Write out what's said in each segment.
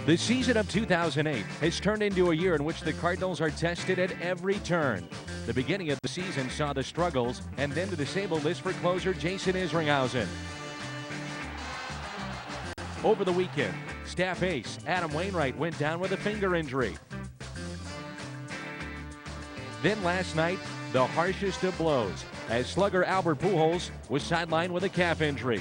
The season of 2008 has turned into a year in which the Cardinals are tested at every turn. The beginning of the season saw the struggles and then the disabled list for closer Jason Isringhausen. Over the weekend, staff ace Adam Wainwright went down with a finger injury. Then last night, the harshest of blows, as slugger Albert Pujols was sidelined with a calf injury.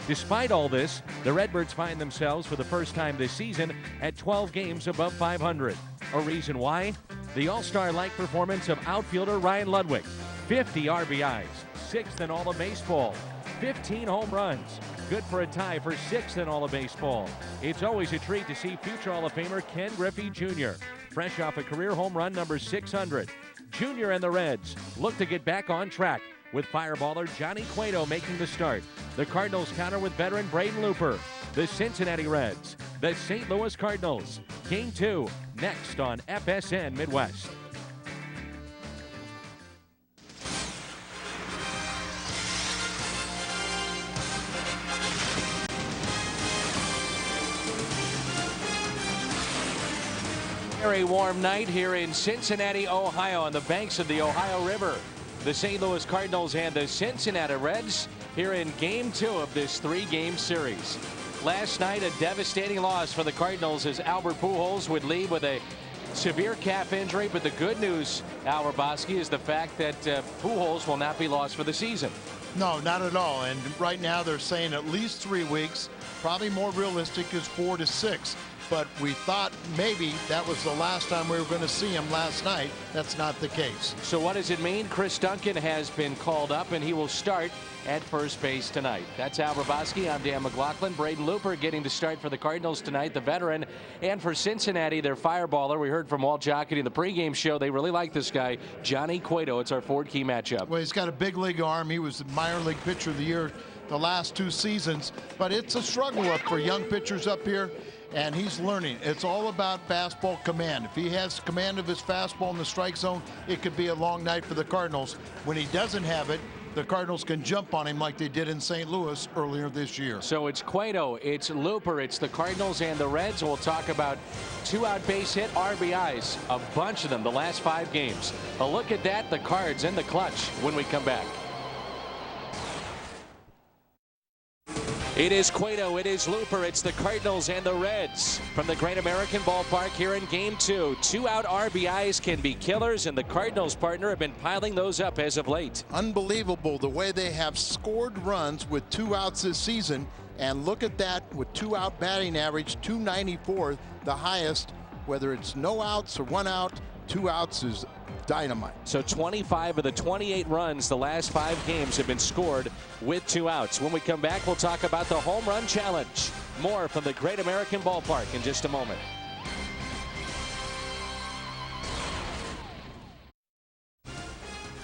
Despite all this, the Redbirds find themselves for the first time this season at 12 games above 500. A reason why? The all-star-like performance of outfielder Ryan Ludwig. 50 RBIs, 6th in all of baseball, 15 home runs. Good for a tie for 6th in all of baseball. It's always a treat to see future Hall of Famer Ken Griffey Jr. fresh off a career home run number 600. Jr. and the Reds look to get back on track, with fireballer Johnny Cueto making the start. The Cardinals counter with veteran Braden Looper. The Cincinnati Reds, the St. Louis Cardinals. Game 2, next on FSN Midwest. Very warm night here in Cincinnati, Ohio, on the banks of the Ohio River. The St. Louis Cardinals and the Cincinnati Reds here in Game 2 of this 3-game series. Last night, a devastating loss for the Cardinals as Albert Pujols would leave with a severe calf injury. But the good news, Al Raboski, is the fact that Pujols will not be lost for the season. No, not at all. And right now they're saying at least 3 weeks. Probably more realistic is 4 to 6. But we thought maybe that was the last time we were going to see him last night. That's not the case. So what does it mean? Chris Duncan has been called up, and he will start at first base tonight. That's Al Raboski. I'm Dan McLaughlin. Braden Looper getting to start for the Cardinals tonight, the veteran. And for Cincinnati, their fireballer. We heard from Walt Jocketty in the pregame show. They really like this guy, Johnny Cueto. It's our Ford Key matchup. Well, he's got a big league arm. He was the minor league pitcher of the year the last 2 seasons. But it's a struggle up for young pitchers up here. And he's learning. It's all about fastball command. If he has command of his fastball in the strike zone, it could be a long night for the Cardinals. When he doesn't have it, the Cardinals can jump on him like they did in St. Louis earlier this year. So it's Cueto, it's Looper, it's the Cardinals and the Reds. We'll talk about 2-out base hit RBIs, a bunch of them the last 5 games. A look at that, the Cards in the clutch when we come back. It is Cueto, it is Looper, it's the Cardinals and the Reds from the Great American Ballpark here in Game 2. 2-out RBIs can be killers, and the Cardinals partner have been piling those up as of late. Unbelievable the way they have scored runs with 2 outs this season. And look at that with 2-out batting average, 294, the highest. Whether it's no outs or 1 out, 2 outs is dynamite. So 25 of the 28 runs the last 5 games have been scored with 2 outs. When we come back, we'll talk about the home run challenge. More from the Great American Ballpark in just a moment.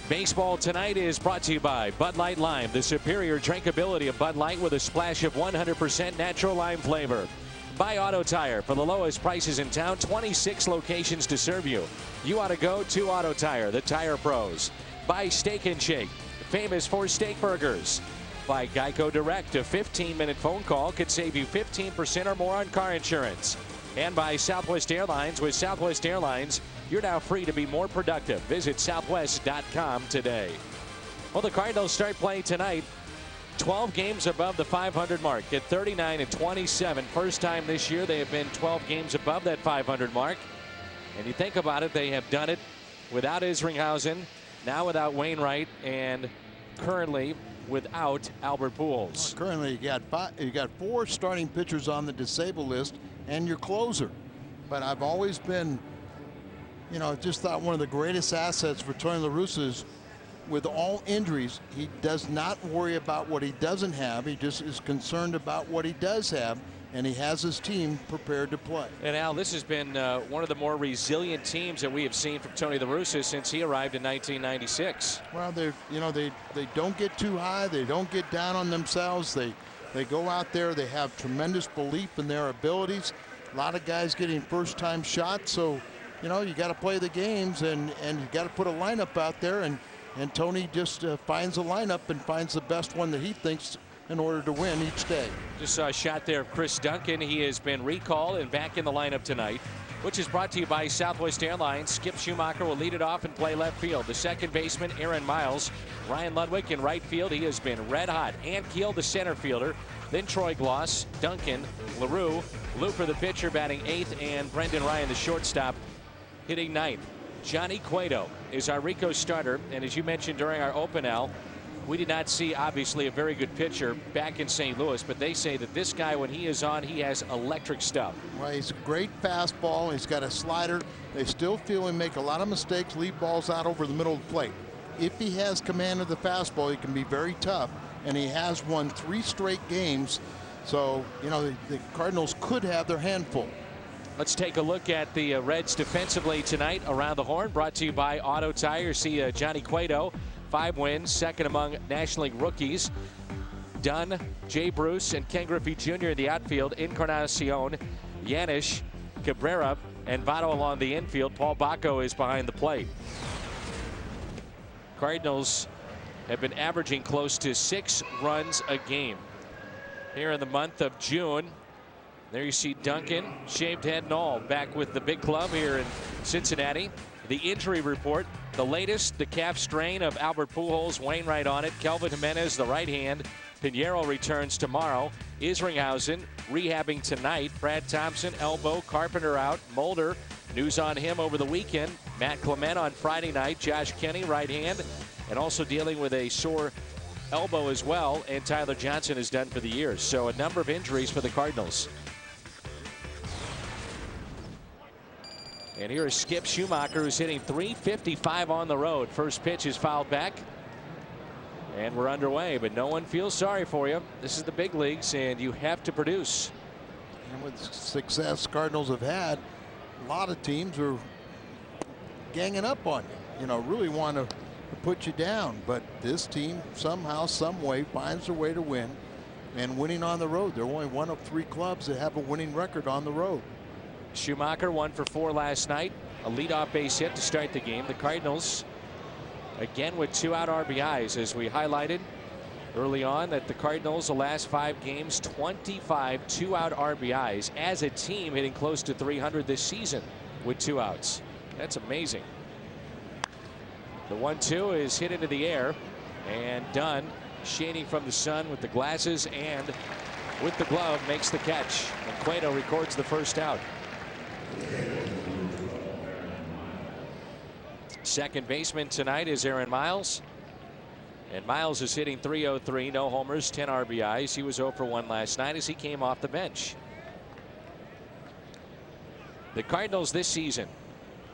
Baseball tonight is brought to you by Bud Light Lime, the superior drinkability of Bud Light with a splash of 100% natural lime flavor. By Auto Tire, for the lowest prices in town, 26 locations to serve you. You ought to go to Auto Tire, the tire pros. By Steak and Shake, famous for steak burgers. By Geico Direct, a 15-minute phone call could save you 15% or more on car insurance. And by Southwest Airlines. With Southwest Airlines, you're now free to be more productive. Visit southwest.com today. Well, the Cardinals start playing tonight. 12 games above the 500 mark at 39-27. First time this year they have been 12 games above that 500 mark. And you think about it, they have done it without Isringhausen, now without Wainwright, and currently without Albert Pujols. Currently you got 4 starting pitchers on the disabled list and your closer. But I've always been, just thought one of the greatest assets for Tony La Russa is, with all injuries, he does not worry about what he doesn't have. He just is concerned about what he does have, and he has his team prepared to play. And Al, this has been one of the more resilient teams that we have seen from Tony La Russa since he arrived in 1996. Well, they don't get too high. They don't get down on themselves. They go out there. They have tremendous belief in their abilities. A lot of guys getting first-time shots, so you got to play the games, and you got to put a lineup out there, and Tony just finds a lineup and finds the best one that he thinks in order to win each day. Just saw a shot there of Chris Duncan. He has been recalled and back in the lineup tonight, which is brought to you by Southwest Airlines. Skip Schumacher will lead it off and play left field. The second baseman, Aaron Miles. Ryan Ludwig in right field. He has been red hot. And Keel, the center fielder. Then Troy Gloss, Duncan, LaRue, Looper, the pitcher, batting 8th, and Brendan Ryan, the shortstop, hitting 9th. Johnny Cueto is our Rico starter, and as you mentioned during our open, Al, we did not see, obviously, a very good pitcher back in St. Louis, but they say that this guy, when he is on, he has electric stuff. Well, he's a great fastball. He's got a slider. They still feel him make a lot of mistakes, leave balls out over the middle of the plate. If he has command of the fastball, he can be very tough, and he has won 3 straight games. So, you know, the Cardinals could have their handful. Let's take a look at the Reds defensively tonight. Around the Horn, brought to you by Auto Tire. See Johnny Cueto, 5 wins, second among National League rookies. Dunn, Jay Bruce, and Ken Griffey Jr. in the outfield. Encarnacion, Yanish, Cabrera, and Votto along the infield. Paul Bacco is behind the plate. Cardinals have been averaging close to 6 runs a game here in the month of June. There you see Duncan, shaved head and all, back with the big club here in Cincinnati. The injury report, the latest, the calf strain of Albert Pujols, Wainwright on it, Kelvin Jimenez, the right hand. Pinheiro returns tomorrow. Isringhausen rehabbing tonight. Brad Thompson, elbow. Carpenter out. Mulder, news on him over the weekend. Matt Clement on Friday night. Josh Kenny, right hand, and also dealing with a sore elbow as well. And Tyler Johnson is done for the year. So a number of injuries for the Cardinals. And here is Skip Schumacher, who's hitting .355 on the road. First pitch is fouled back. And we're underway, but no one feels sorry for you. This is the big leagues, and you have to produce. And with success Cardinals have had, a lot of teams are ganging up on you. You know, really want to put you down. But this team somehow, some way, finds a way to win. And winning on the road. They're only one of 3 clubs that have a winning record on the road. Schumacher 1 for 4 last night. A leadoff base hit to start the game. The Cardinals again with 2 out RBIs, as we highlighted early on that the Cardinals the last 5 games 25 2-out RBIs as a team, hitting close to 300 this season with 2 outs. That's amazing. The 1-2 is hit into the air, and Dunn, shading from the sun with the glasses and with the glove, makes the catch, and Cueto records the first out. Second baseman tonight is Aaron Miles, and Miles is hitting .303, no homers, 10 RBIs. He was 0 for 1 last night as he came off the bench. The Cardinals this season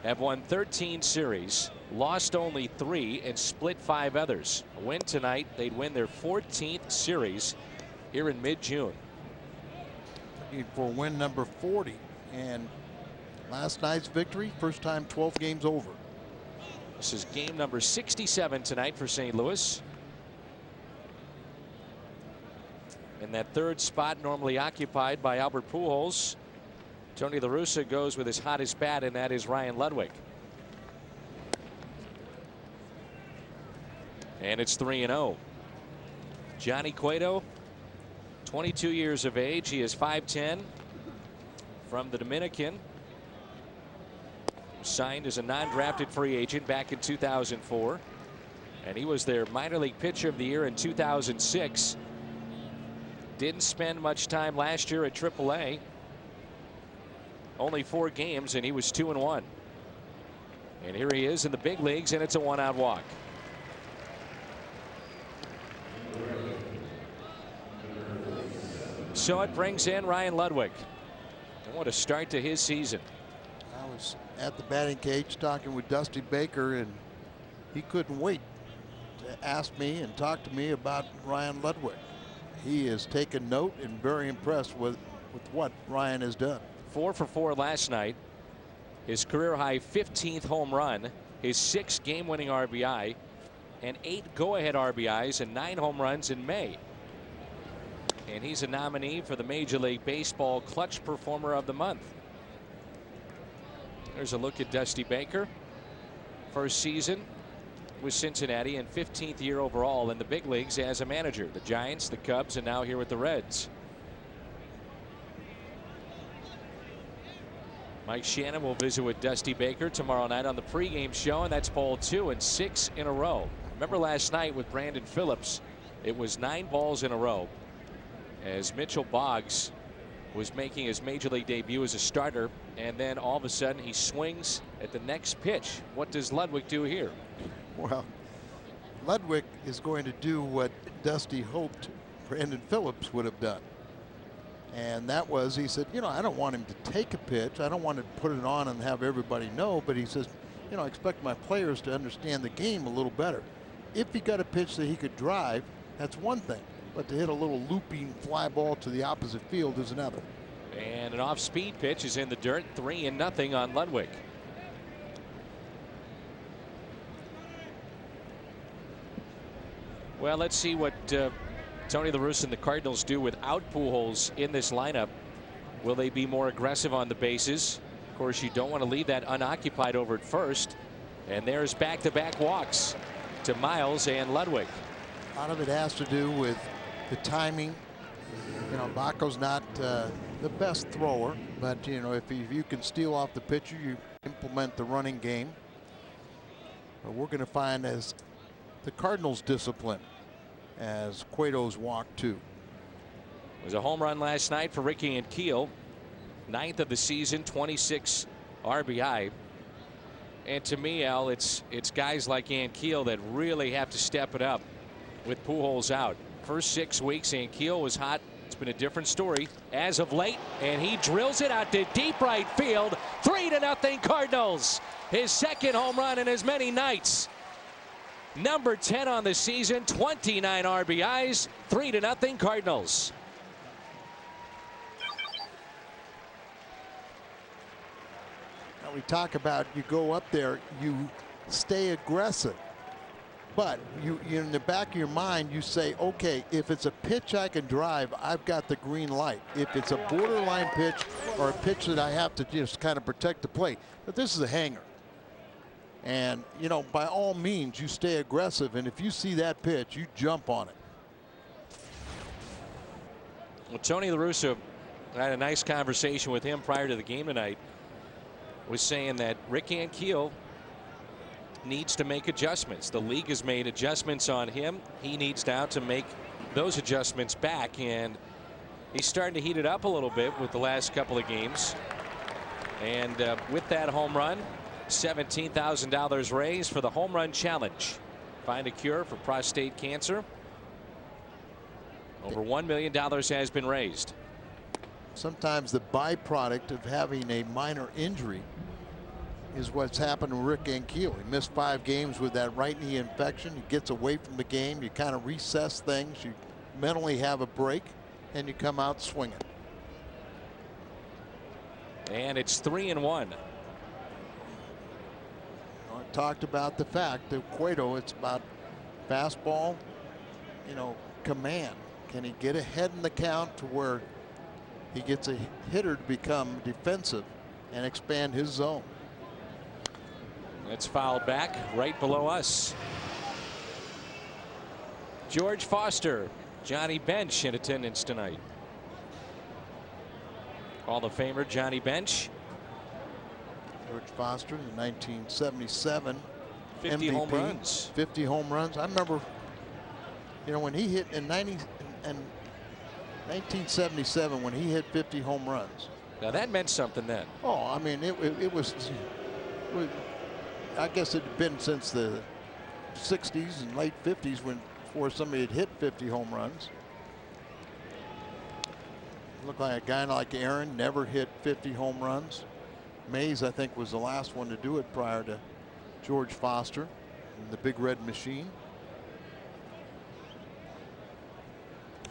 have won 13 series, lost only 3, and split 5 others. A win tonight, they'd win their 14th series here in mid-June. For win number 40, and last night's victory, first time 12 games over. This is game number 67 tonight for St. Louis. And that 3rd spot normally occupied by Albert Pujols. Tony La Russa goes with his hottest bat, and that is Ryan Ludwig. And it's 3-0. Johnny Cueto, 22 years of age. He is 5'10", from the Dominican. Signed as a non-drafted free agent back in 2004, and he was their minor league pitcher of the year in 2006. Didn't spend much time last year at AAA. Only 4 games, and he was 2-1. And here he is in the big leagues, and it's a 1-out walk. So it brings in Ryan Ludwig. And what a start to his season. I was at the batting cage talking with Dusty Baker, and he couldn't wait to ask me and talk to me about Ryan Ludwig. He has taken note and very impressed with what Ryan has done. 4 for 4 last night. His career high 15th home run, his 6th game-winning RBI, and 8 go-ahead RBIs and 9 home runs in May. And he's a nominee for the Major League Baseball Clutch Performer of the Month. There's a look at Dusty Baker. First season with Cincinnati and 15th year overall in the big leagues as a manager. The Giants, the Cubs, and now here with the Reds. Mike Shannon will visit with Dusty Baker tomorrow night on the pregame show, and that's ball 2 and 6 in a row. Remember last night with Brandon Phillips, it was 9 balls in a row as Mitchell Boggs was making his major league debut as a starter, and then all of a sudden he swings at the next pitch. What does Ludwig do here? Well, Ludwig is going to do what Dusty hoped Brandon Phillips would have done. And that was, he said, you know, I don't want him to take a pitch. I don't want to put it on and have everybody know. But he says, you know, I expect my players to understand the game a little better. If he got a pitch that he could drive, that's one thing. But to hit a little looping fly ball to the opposite field is another. And an off-speed pitch is in the dirt. 3-0 on Ludwig. Well, let's see what Tony La Russa and the Cardinals do without Pujols in this lineup. Will they be more aggressive on the bases? Of course, you don't want to leave that unoccupied over at first. And there's back-to-back walks to Miles and Ludwig. A lot of it has to do with the timing. You know, Baco's not the best thrower, but you know, if you can steal off the pitcher, you implement the running game. But we're going to find as the Cardinals discipline as Cueto's walked 2. It was a home run last night for Ricky Ankiel, 9th of the season, 26 RBI. And to me, Al, it's guys like Ankiel that really have to step it up with Pujols out. First 6 weeks, Ankiel was hot. It's been a different story as of late, and he drills it out to deep right field. 3-0 Cardinals. His second home run in as many nights. Number 10 on the season, 29 RBIs, 3-0 Cardinals. Now we talk about you go up there, you stay aggressive. But you in the back of your mind, you say, okay, if it's a pitch I can drive, I've got the green light. If it's a borderline pitch or a pitch that I have to just kind of protect the plate. But this is a hanger. And, you know, by all means, you stay aggressive. And if you see that pitch, you jump on it. Well, Tony La Russa, I had a nice conversation with him prior to the game tonight, was saying that Rick Ankiel needs to make adjustments. The league has made adjustments on him. He needs now to make those adjustments back, and he's starting to heat it up a little bit with the last couple of games. And with that home run, $17,000 raised for the home run challenge. Find a cure for prostate cancer. Over $1 million has been raised. Sometimes the byproduct of having a minor injury is what's happened to Rick Ankiel. He missed 5 games with that right knee infection. He gets away from the game. You kind of recess things. You mentally have a break, and you come out swinging. And it's 3-1. I talked about the fact that Cueto, it's about fastball, you know, command. Can he get ahead in the count to where he gets a hitter to become defensive and expand his zone? It's fouled back right below us. George Foster, Johnny Bench in attendance tonight. Hall of Famer Johnny Bench. George Foster, in 1977 50 MVP, home runs. 50 home runs. I remember, you know, when he hit in 1977, when he hit 50 home runs. Now that meant something then. Oh, I mean, it was I guess it had been since the 60s and late 50s before somebody had hit 50 home runs. Looked like a guy like Aaron never hit 50 home runs. Mays, I think, was the last one to do it prior to George Foster and the Big Red Machine.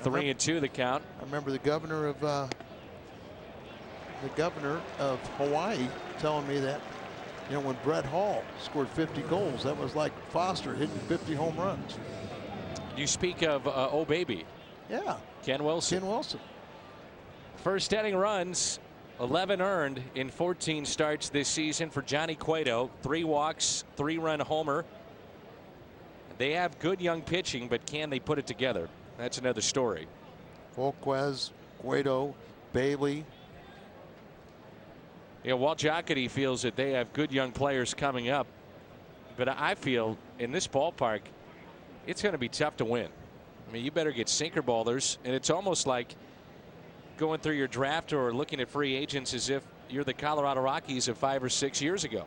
3-2 the count. I remember the governor of Hawaii telling me that, you know, when Brett Hall scored 50 goals, that was like Foster hitting 50 home runs. You speak of oh baby. Yeah. Ken Wilson. Ken Wilson. First inning runs, 11 earned in 14 starts this season for Johnny Cueto. 3 walks, 3-run homer. They have good young pitching, but can they put it together? That's another story. Volquez, Cueto, Bailey. Yeah, Walt Jocketty feels that they have good young players coming up, but I feel in this ballpark it's going to be tough to win. I mean, you better get sinker ballers, and it's almost like going through your draft or looking at free agents as if you're the Colorado Rockies of 5 or 6 years ago.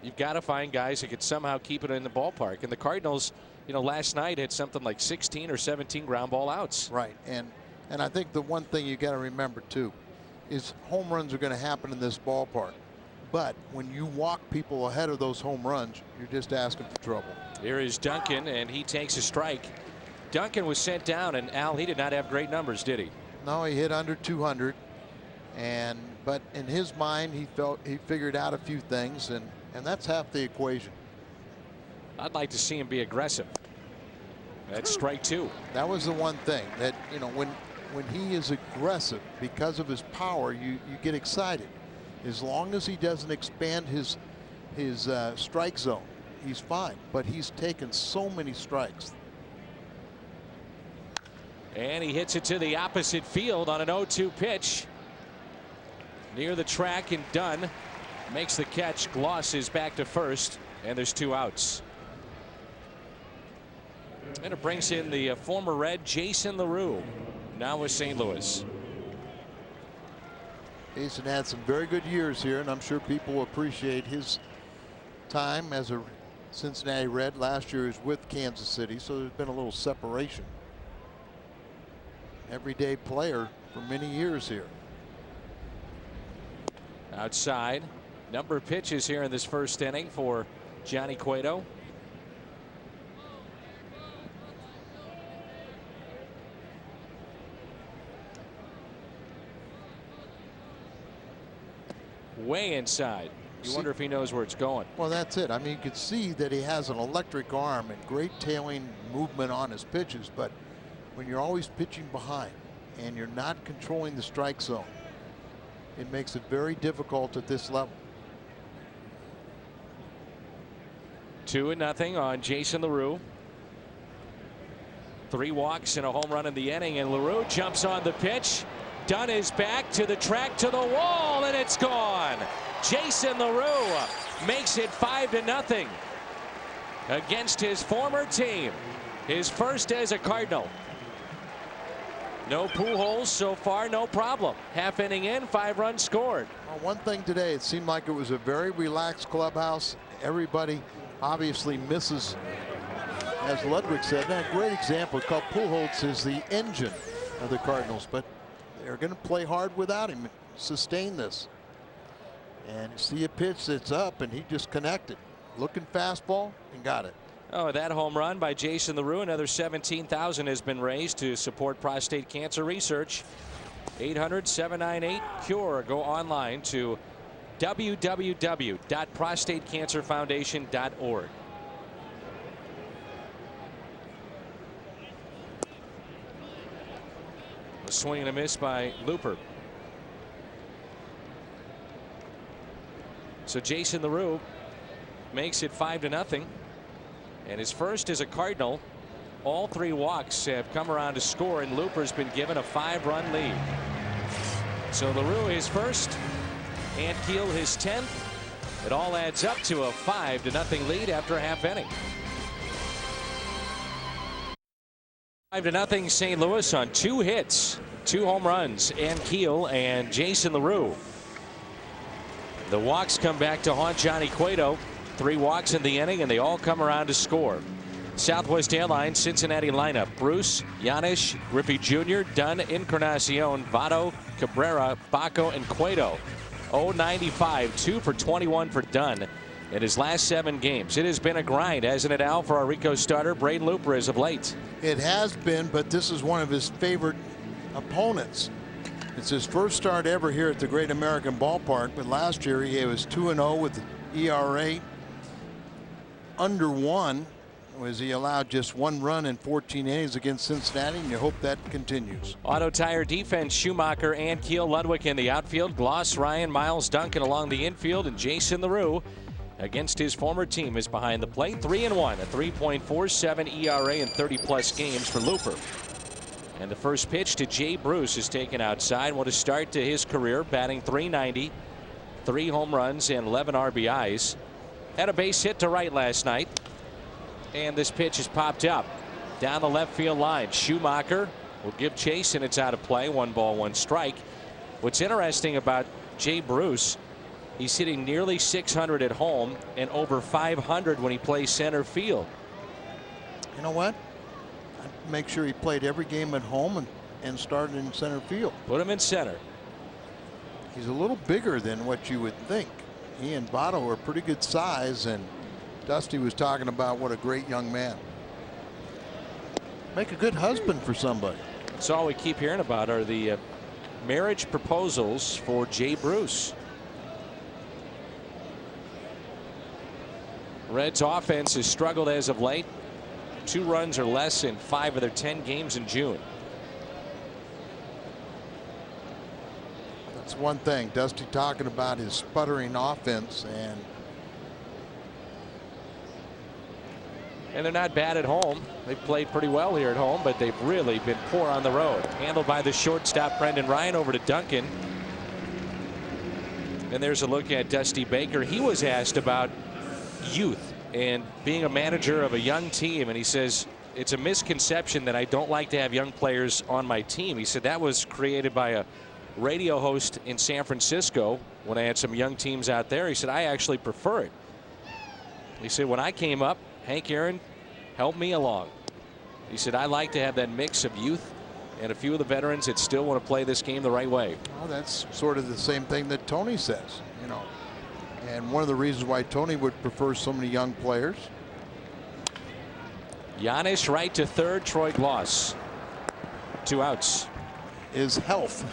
You've got to find guys that could somehow keep it in the ballpark. And the Cardinals, you know, last night had something like 16 or 17 ground ball outs. Right. And I think the one thing you got to remember too is home runs are going to happen in this ballpark. But when you walk people ahead of those home runs, you're just asking for trouble. Here is Duncan, and he takes a strike. Duncan was sent down, and Al, he did not have great numbers, did he? No, he hit under 200. But in his mind, he figured out a few things, and that's half the equation. I'd like to see him be aggressive. That's strike 2. That was the one thing that, you know, when he is aggressive because of his power, you get excited. As long as he doesn't expand his strike zone, he's fine. But he's taken so many strikes. And he hits it to the opposite field on an 0-2 pitch. Near the track, and Dunn makes the catch. Gloss is back to first, and there's 2 outs. And it brings in the former Red, Jason LaRue, now with St. Louis. Jason had some very good years here, and I'm sure people will appreciate his time as a Cincinnati Red. Last year he was with Kansas City, so there's been a little separation. Everyday player for many years here. Outside, number of pitches here in this first inning for Johnny Cueto. Way inside. You wonder if he knows where it's going. Well, that's it. I mean, you could see that he has an electric arm and great tailing movement on his pitches, but when you're always pitching behind and you're not controlling the strike zone, it makes it very difficult at this level. 2-0 on Jason LaRue. 3 walks and a home run in the inning, and LaRue jumps on the pitch. Dunn is back to the track, to the wall, and it's gone. Jason LaRue makes it 5-0 against his former team. His first as a Cardinal. No Pujols so far, no problem. Half inning in, 5 runs scored. Well, one thing today, it seemed like it was a very relaxed clubhouse. Everybody obviously misses, as Ludwig said. Now, a great example, called Pujols is the engine of the Cardinals, but they're going to play hard without him, sustain this. And you see a pitch that's up, and he just connected. Looking fastball and got it. Oh, that home run by Jason LaRue. Another $17,000 has been raised to support prostate cancer research. 800-798-CURE. Go online to www.prostatecancerfoundation.org. A swing and a miss by Looper. So Jason LaRue makes it 5-0. And his first as a Cardinal. All 3 walks have come around to score, and Looper's been given a 5-run lead. So LaRue his first, and Keel his 10th. It all adds up to a 5-0 lead after a half inning. 5-0 St. Louis on 2 hits, 2 home runs, and Keel and Jason LaRue. The walks come back to haunt Johnny Cueto. 3 walks in the inning, and they all come around to score. Southwest Airlines Cincinnati lineup: Bruce, Yanish, Griffey Jr., Dunn, Encarnacion, Votto, Cabrera, Baco, and Cueto. 0-95, 2 for 21 for Dunn in his last 7 games. It has been a grind, hasn't it, Al, for our Rico starter Braden Looper as of late? It has been, but this is one of his favorite opponents. It's his first start ever here at the Great American Ballpark, but last year he was 2-0 with the ERA under 1. Was he allowed just 1 run in 14 innings against Cincinnati, and you hope that continues. Auto Tire defense: Schumacher and Keel, Ludwig in the outfield, Gloss, Ryan, Miles, Duncan along the infield, and Jason LaRue against his former team is behind the plate. 3-1, a 3.47 ERA in 30-plus games for Looper. And the first pitch to Jay Bruce is taken outside. What a start to his career, batting .390, 3 home runs and 11 RBIs. Had a base hit to right last night. And this pitch is popped up down the left field line. Schumacher will give chase, and it's out of play. 1 ball, 1 strike. What's interesting about Jay Bruce, he's hitting nearly .600 at home and over .500 when he plays center field. You know what? I'd make sure he played every game at home and started in center field. Put him in center. He's a little bigger than what you would think. He and Votto are pretty good size, and Dusty was talking about what a great young man. Make a good husband for somebody. That's all we keep hearing about are the marriage proposals for Jay Bruce. Reds offense has struggled as of late. 2 runs or less in 5 of their 10 games in June. That's one thing. Dusty talking about his sputtering offense, and they're not bad at home. They've played pretty well here at home, but they've really been poor on the road. Handled by the shortstop Brendan Ryan. Over to Duncan. And there's a look at Dusty Baker. He was asked about youth and being a manager of a young team, and he says it's a misconception that I don't like to have young players on my team. He said that was created by a radio host in San Francisco when I had some young teams out there. He said I actually prefer it. He said when I came up, Hank Aaron helped me along. He said I like to have that mix of youth and a few of the veterans that still want to play this game the right way. Well, that's sort of the same thing that Tony says, you know. And one of the reasons why Tony would prefer so many young players. Giannis right to third. Troy Gloss. 2 outs. Is health.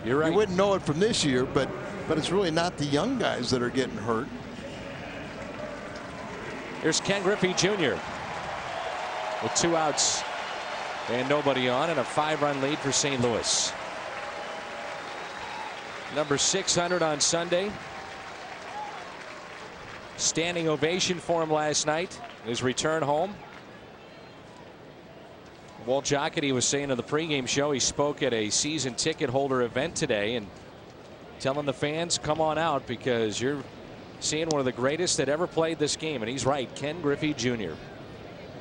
You're right. You wouldn't know it from this year, but it's really not the young guys that are getting hurt. Here's Ken Griffey Jr. with 2 outs and nobody on, and a 5-run lead for St. Louis. Number 600 on Sunday. Standing ovation for him last night. His return home. Walt Jocketty was saying on the pregame show he spoke at a season ticket holder event today and telling the fans come on out because you're seeing one of the greatest that ever played this game. And he's right. Ken Griffey Jr.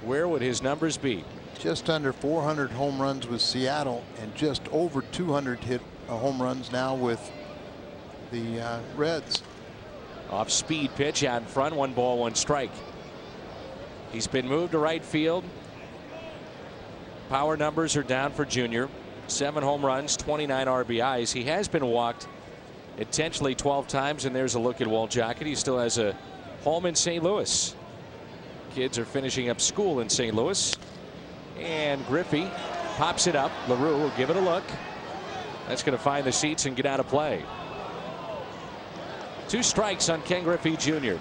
Where would his numbers be? Just under 400 home runs with Seattle and just over 200 home runs now with the Reds. Off speed pitch out in front. 1 ball, 1 strike. He's been moved to right field. Power numbers are down for Junior. 7 home runs, 29 RBIs. He has been walked intentionally 12 times, and there's a look at Walt Jocketty. He still has a home in St. Louis. Kids are finishing up school in St. Louis. And Griffey pops it up. LaRue will give it a look. That's going to find the seats and get out of play. 2 strikes on Ken Griffey Jr.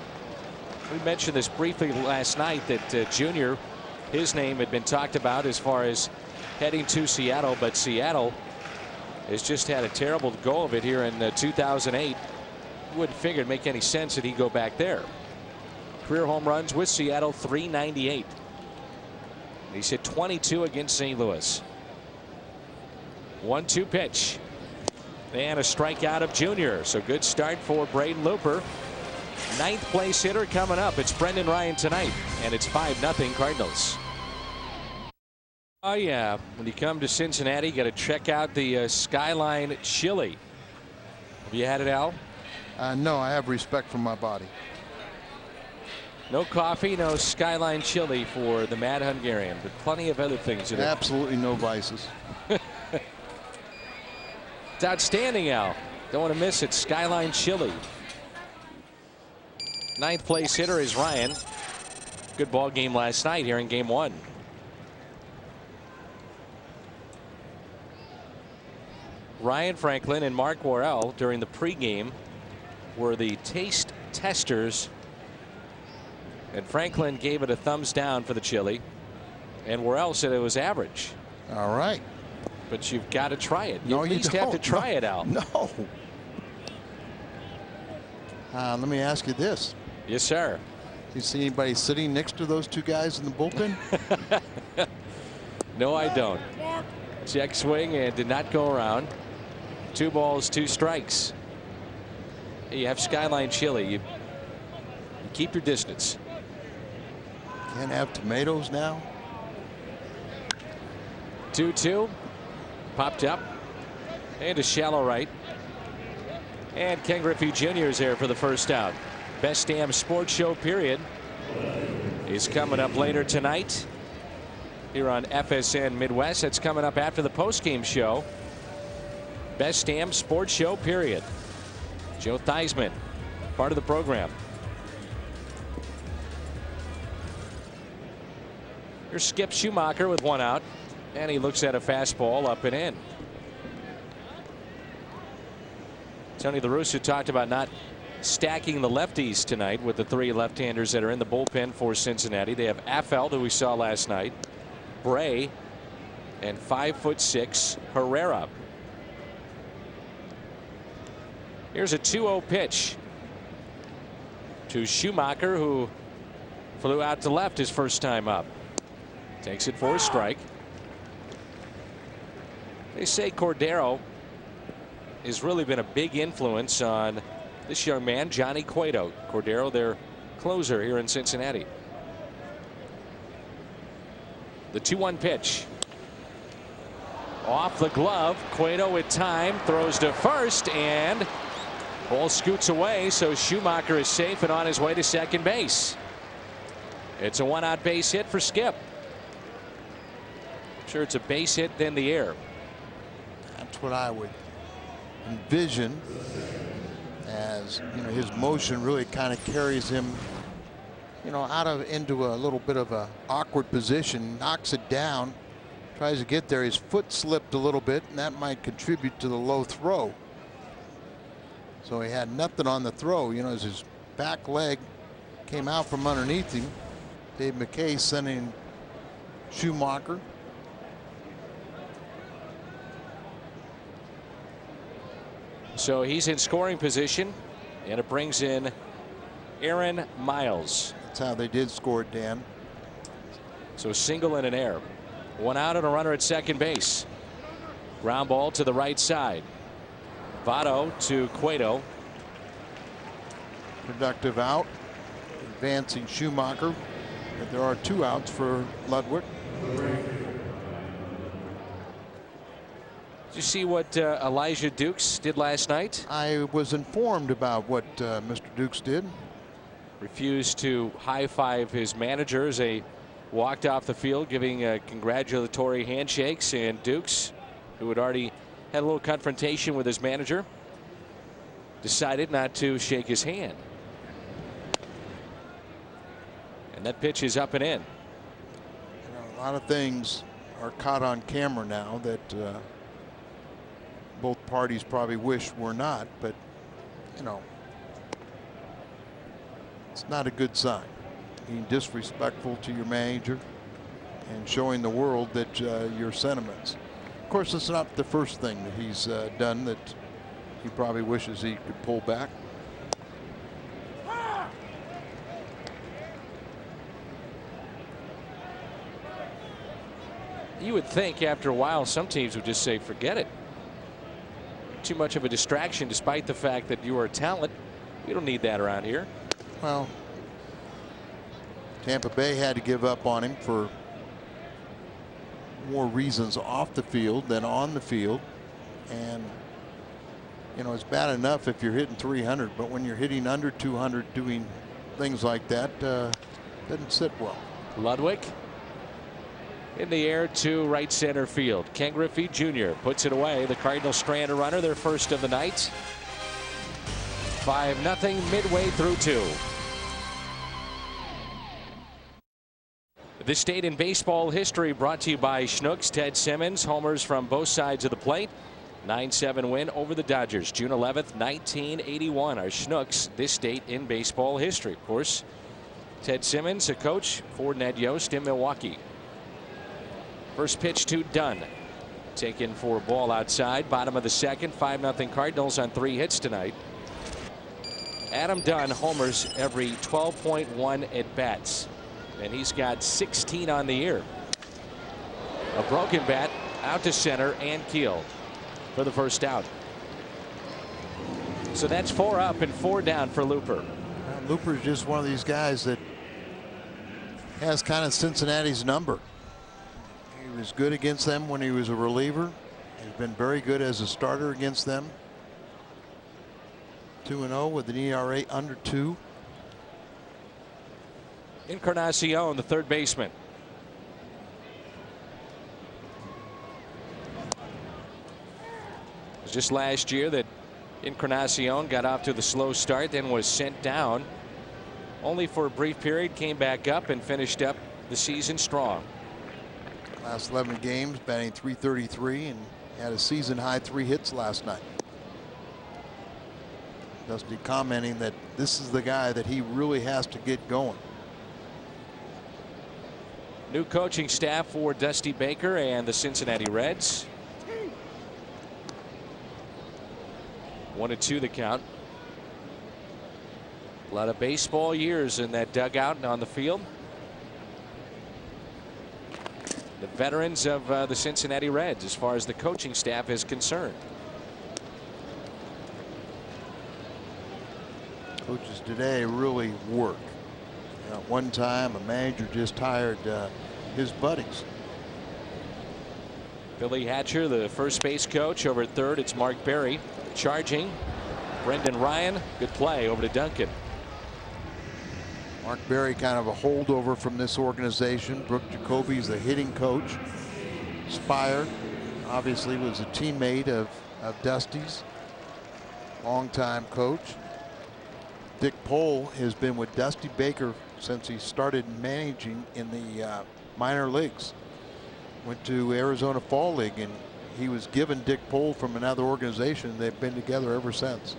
We mentioned this briefly last night that Junior, his name had been talked about as far as heading to Seattle, but Seattle has just had a terrible go of it here in 2008. You wouldn't figure it'd make any sense that he'd go back there. Career home runs with Seattle, 398. He's hit 22 against St. Louis. 1-2 pitch. And a strikeout of Junior. So good start for Braden Looper. 9th place hitter coming up. It's Brendan Ryan tonight, and it's 5-0 Cardinals. Oh yeah, when you come to Cincinnati, you got to check out the Skyline Chili. Have you had it, Al? No, I have respect for my body. No coffee, no Skyline Chili for the Mad Hungarian, but plenty of other things. Absolutely no vices. It's outstanding, Al. Don't want to miss it. Skyline Chili. 9th place hitter is Ryan. Good ball game last night here in game 1. Ryan Franklin and Mark Worrell during the pregame were the taste testers, and Franklin gave it a thumbs down for the chili, and Worrell said it was average. All right. But you've got to try it. No, you at least have to try it, Al. No. Let me ask you this. Yes, sir. You see anybody sitting next to those two guys in the bullpen? No, I don't. Check swing and did not go around. 2 balls, 2 strikes. You have Skyline Chili. You keep your distance. Can't have tomatoes now. 2-2. Popped up. And a shallow right. And Ken Griffey Jr. is there for the first out. Best Damn Sports Show period is coming up later tonight here on FSN Midwest. That's coming up after the postgame show. Best Damn Sports Show period. Joe Theismann, part of the program. Here's Skip Schumacher with 1 out, and he looks at a fastball up and in. Tony La Russa talked about not stacking the lefties tonight with the 3 left-handers that are in the bullpen for Cincinnati. They have Affeldt, who we saw last night, Bray, and 5'6" Herrera. Here's a 2-0 pitch to Schumacher, who flew out to left his first time up. Takes it for a strike. They say Cordero has really been a big influence on this young man, Johnny Cueto. Cordero, their closer here in Cincinnati. The 2-1 pitch. Off the glove. Cueto with time. Throws to first, and ball scoots away, so Schumacher is safe and on his way to second base. It's a 1-out base hit for Skip. Sure, it's a base hit, then the air. That's what I would envision, as you know, his motion really kind of carries him, you know, into a little bit of a awkward position, knocks it down, tries to get there. His foot slipped a little bit, and that might contribute to the low throw. So he had nothing on the throw, you know, as his back leg came out from underneath him. Dave McKay sending Schumacher. So he's in scoring position, and it brings in Aaron Miles. That's how they did score it, Dan. So single and an error. 1 out and a runner at second base. Ground ball to the right side. Votto to Cueto. Productive out. Advancing Schumacher. But there are 2 outs for Ludwig. Did you see what Elijah Dukes did last night? I was informed about what Mr. Dukes did. Refused to high-five his manager as they walked off the field, giving congratulatory handshakes, and Dukes, who had already had a little confrontation with his manager, decided not to shake his hand. And that pitch is up and in. You know, a lot of things are caught on camera now that both parties probably wish were not, but you know, it's not a good sign. Being disrespectful to your manager and showing the world that your sentiments. Of course, it's not the first thing that he's done that he probably wishes he could pull back. You would think after a while some teams would just say forget it. Too much of a distraction, despite the fact that you are a talent. We don't need that around here. Well, Tampa Bay had to give up on him for more reasons off the field than on the field. And you know, it's bad enough if you're hitting 300, but when you're hitting under 200 doing things like that, doesn't sit well. Ludwig in the air to right center field. Ken Griffey Jr. puts it away. The Cardinals strand a runner, their first of the night. 5-0 midway through 2. This State in Baseball History brought to you by Schnucks. Ted Simmons homers from both sides of the plate. 9-7 win over the Dodgers June 11th 1981. Our Schnucks This Date in Baseball History. Of course, Ted Simmons, a coach for Ned Yost in Milwaukee. First pitch to Dunn. Taken for a ball outside. Bottom of the second. 5-0 Cardinals on 3 hits tonight. Adam Dunn homers every 12.1 at bats, and he's got 16 on the year. A broken bat out to center and Keel for the first out. So that's 4 up and 4 down for Looper. Looper's just one of these guys that has kind of Cincinnati's number. He was good against them when he was a reliever. He's been very good as a starter against them. 2-0 with an ERA under 2. Encarnacion, the third baseman. It was just last year that Encarnacion got off to the slow start, then was sent down. Only for a brief period, came back up and finished up the season strong. Last 11 games, batting .333, and had a season high 3 hits last night. Dusty commenting that this is the guy that he really has to get going. New coaching staff for Dusty Baker and the Cincinnati Reds. 1-2 the count. A lot of baseball years in that dugout and on the field. The veterans of the Cincinnati Reds as far as the coaching staff is concerned. Coaches today really work. At one time, a manager just hired his buddies. Billy Hatcher, the first base coach. Over at third, it's Mark Berry. Charging, Brendan Ryan. Good play over to Duncan. Mark Berry, kind of a holdover from this organization. Brooke Jacoby's the hitting coach. Spire obviously was a teammate of Dusty's. Longtime coach. Dick Pohl has been with Dusty Baker since he started managing in the minor leagues. Went to Arizona Fall League, and he was given Dick Pohl from another organization. They've been together ever since.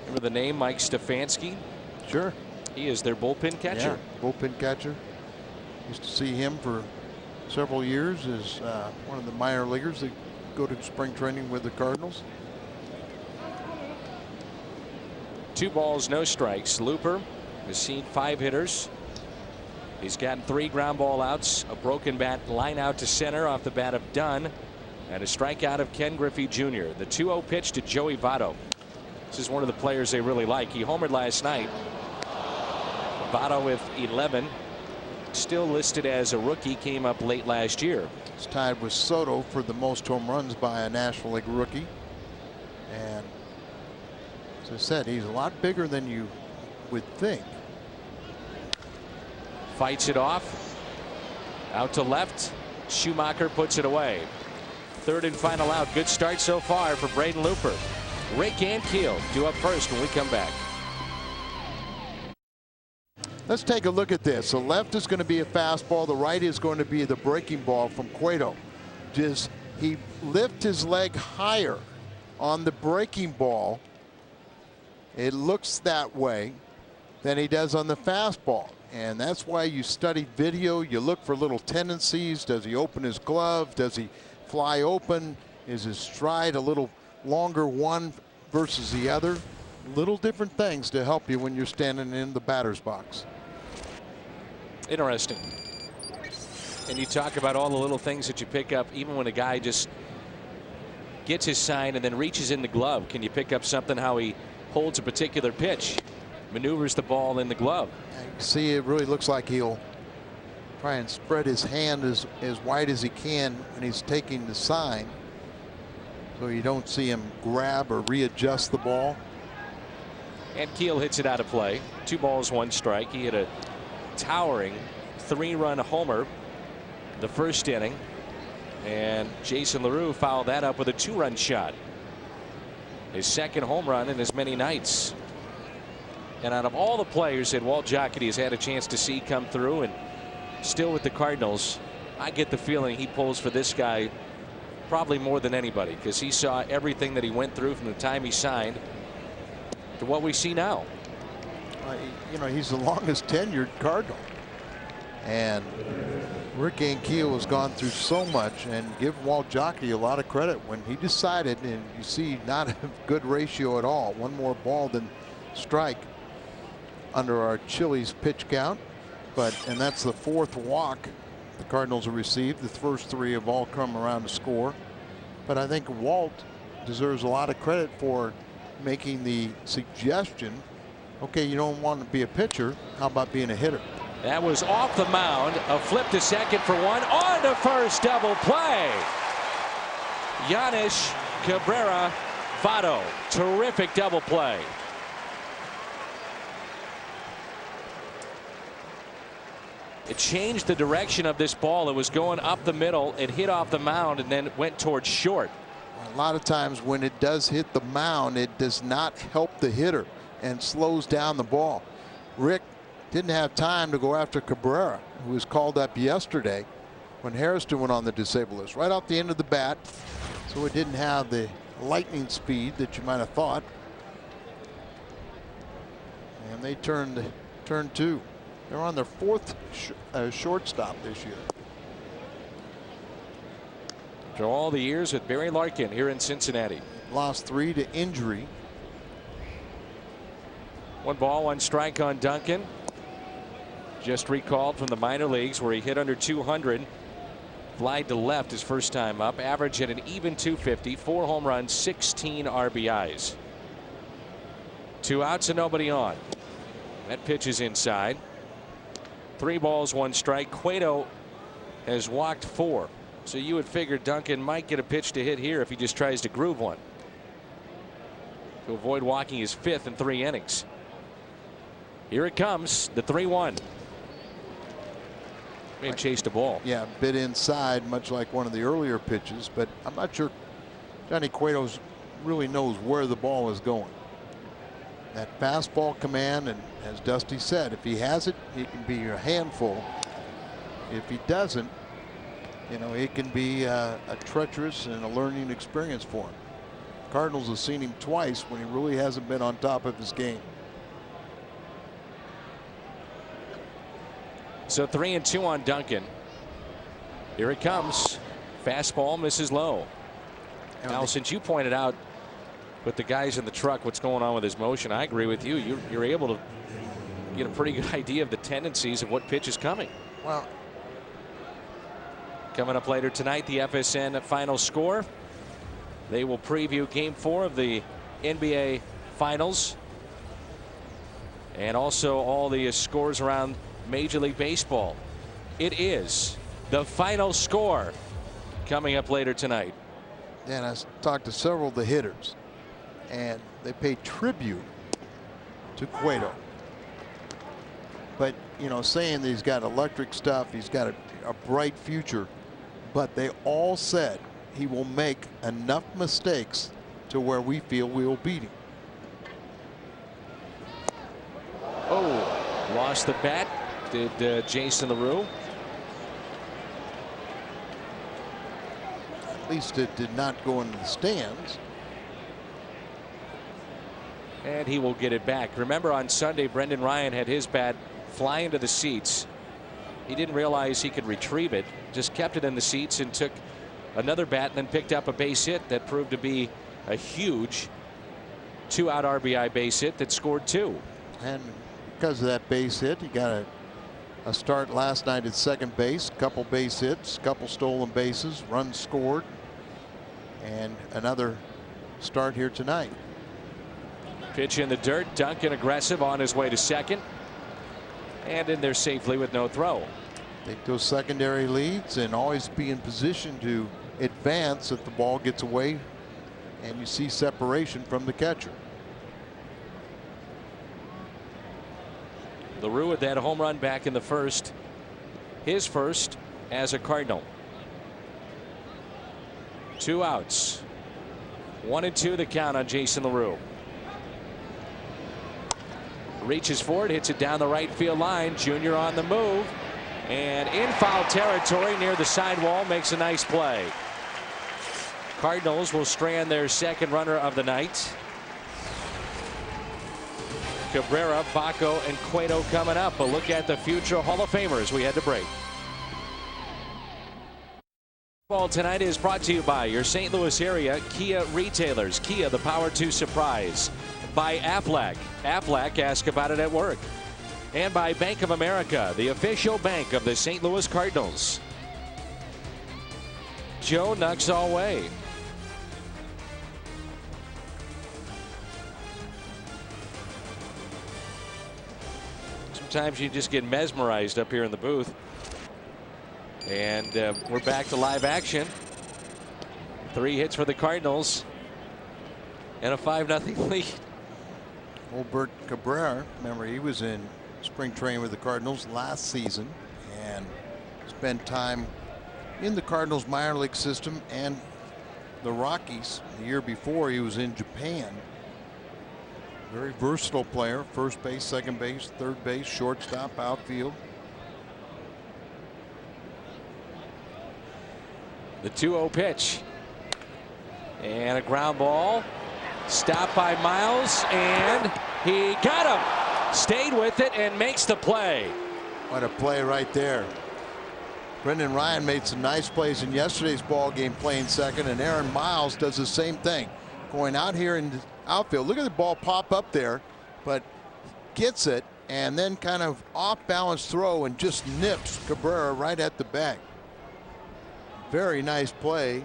Remember the name Mike Stefanski? Sure. He is their bullpen catcher. Yeah, bullpen catcher. Used to see him for several years as one of the minor leaguers that go to spring training with the Cardinals. 2 balls, no strikes. Looper has seen 5 hitters. He's gotten 3 ground ball outs, a broken bat line out to center off the bat of Dunn, and a strikeout of Ken Griffey Jr. The 2-0 pitch to Joey Votto. This is one of the players they really like. He homered last night. Votto with 11. Still listed as a rookie. Came up late last year. It's tied with Soto for the most home runs by a National League rookie. And as I said, he's a lot bigger than you would think. Fights it off. Out to left. Schumacher puts it away. Third and final out. Good start so far for Braden Looper. Rick and Keel due up first when we come back. Let's take a look at this. The left is going to be a fastball. The right is going to be the breaking ball from Cueto. Does he lift his leg higher on the breaking ball? It looks that way than he does on the fastball. And that's why you study video. You look for little tendencies. Does he open his glove? Does he fly open? Is his stride a little longer one versus the other? Little different things to help you when you're standing in the batter's box. Interesting. And you talk about all the little things that you pick up, even when a guy just gets his sign and then reaches in the glove. Can you pick up something how he holds a particular pitch, maneuvers the ball in the glove? See, it really looks like he'll try and spread his hand as wide as he can when he's taking the sign, so you don't see him grab or readjust the ball. And Keel hits it out of play. 2 balls, 1 strike. He hit a towering 3-run homer the first inning, and Jason LaRue fouled that up with a 2-run shot. His second home run in as many nights. And out of all the players that Walt Jocketty has had a chance to see come through and still with the Cardinals, I get the feeling he pulls for this guy probably more than anybody, because he saw everything that he went through from the time he signed to what we see now. You know, he's the longest tenured Cardinal, and Rick Ankiel has gone through so much, and give Walt Jocketty a lot of credit when he decided, and you see not a good ratio at all, 1 more ball than strike, under our Chili's pitch count, and that's the 4th walk the Cardinals have received. The first 3 have all come around to score. But I think Walt deserves a lot of credit for making the suggestion, okay, you don't want to be a pitcher, how about being a hitter? That was off the mound, a flip to second for one, on to first, double play. Yanish Cabrera Votto, terrific double play. It changed the direction of this ball. It was going up the middle. It hit off the mound and then went towards short. A lot of times when it does hit the mound, it does not help the hitter and slows down the ball. Rick didn't have time to go after Cabrera, who was called up yesterday when Hairston went on the disabled list, right off the end of the bat. So it didn't have the lightning speed that you might have thought. And they turned 2. They're on their 4th shortstop this year. After all the years with Barry Larkin here in Cincinnati. Lost 3 to injury. 1 ball, 1 strike on Duncan. Just recalled from the minor leagues where he hit under 200. Flied to left his first time up. Average at an even 250. 4 home runs, 16 RBIs. 2 outs and nobody on. That pitch is inside. 3 balls, 1 strike. Cueto has walked 4. So you would figure Duncan might get a pitch to hit here if he just tries to groove one to avoid walking his 5th in 3 innings. Here it comes, the 3-1. May have chased a ball. Yeah, bit inside, much like one of the earlier pitches, but I'm not sure Johnny Cueto really knows where the ball is going. That fastball command, and as Dusty said, if he has it, he can be a handful. If he doesn't, you know, it can be a treacherous and a learning experience for him. Cardinals have seen him twice when he really hasn't been on top of his game. So 3-2 on Duncan. Here it comes. Fastball misses low. Now, since you pointed out with the guys in the truck what's going on with his motion, I agree with you. You're able to get a pretty good idea of the tendencies of what pitch is coming. Well, coming up later tonight, the FSN final score. They will preview Game 4 of the NBA Finals, and also all the scores around Major League Baseball. It is the final score coming up later tonight. And I talked to several of the hitters, and they pay tribute to Cueto. But, you know, saying that he's got electric stuff, he's got a bright future, but they all said he will make enough mistakes to where we feel we will beat him. Oh, lost the bat. Did Jason LaRue? At least it did not go into the stands. And he will get it back. Remember, on Sunday, Brendan Ryan had his bat fly into the seats. He didn't realize he could retrieve it, just kept it in the seats and took another bat and then picked up a base hit that proved to be a huge 2-out RBI base hit that scored 2. And because of that base hit, he got a start last night at second base, couple base hits, couple stolen bases, runs scored, and another start here tonight. Pitch in the dirt. Duncan aggressive on his way to second, and in there safely with no throw. Take those secondary leads and always be in position to advance if the ball gets away and you see separation from the catcher. LaRue with that home run back in the first, his first as a Cardinal. 2 outs. 1-2 the count on Jason LaRue. Reaches for it, hits it down the right field line. Junior on the move, and in foul territory near the sidewall, makes a nice play. Cardinals will strand their second runner of the night. Cabrera, Baco, and Cueto coming up. A look at the future Hall of Famers. We had to break. Ball tonight is brought to you by your St. Louis area Kia retailers. Kia, the power to surprise. By Aflac. Aflac, ask about it at work. And by Bank of America, the official bank of the St. Louis Cardinals. Joe Nuxall. Sometimes you just get mesmerized up here in the booth. And we're back to live action. 3 hits for the Cardinals and a 5-0 lead. Old Bert Cabrera, remember he was in spring training with the Cardinals last season and spent time in the Cardinals minor league system and the Rockies. The year before he was in Japan. Very versatile player, first base, second base, third base, shortstop, outfield. The 2-0 pitch. And a ground ball. Stopped by Miles, and he got him. Stayed with it and makes the play. What a play right there. Brendan Ryan made some nice plays in yesterday's ball game playing second, and Aaron Miles does the same thing. Going out here in the outfield. Look at the ball pop up there, but gets it and then kind of off balance throw and just nips Cabrera right at the bag. Very nice play,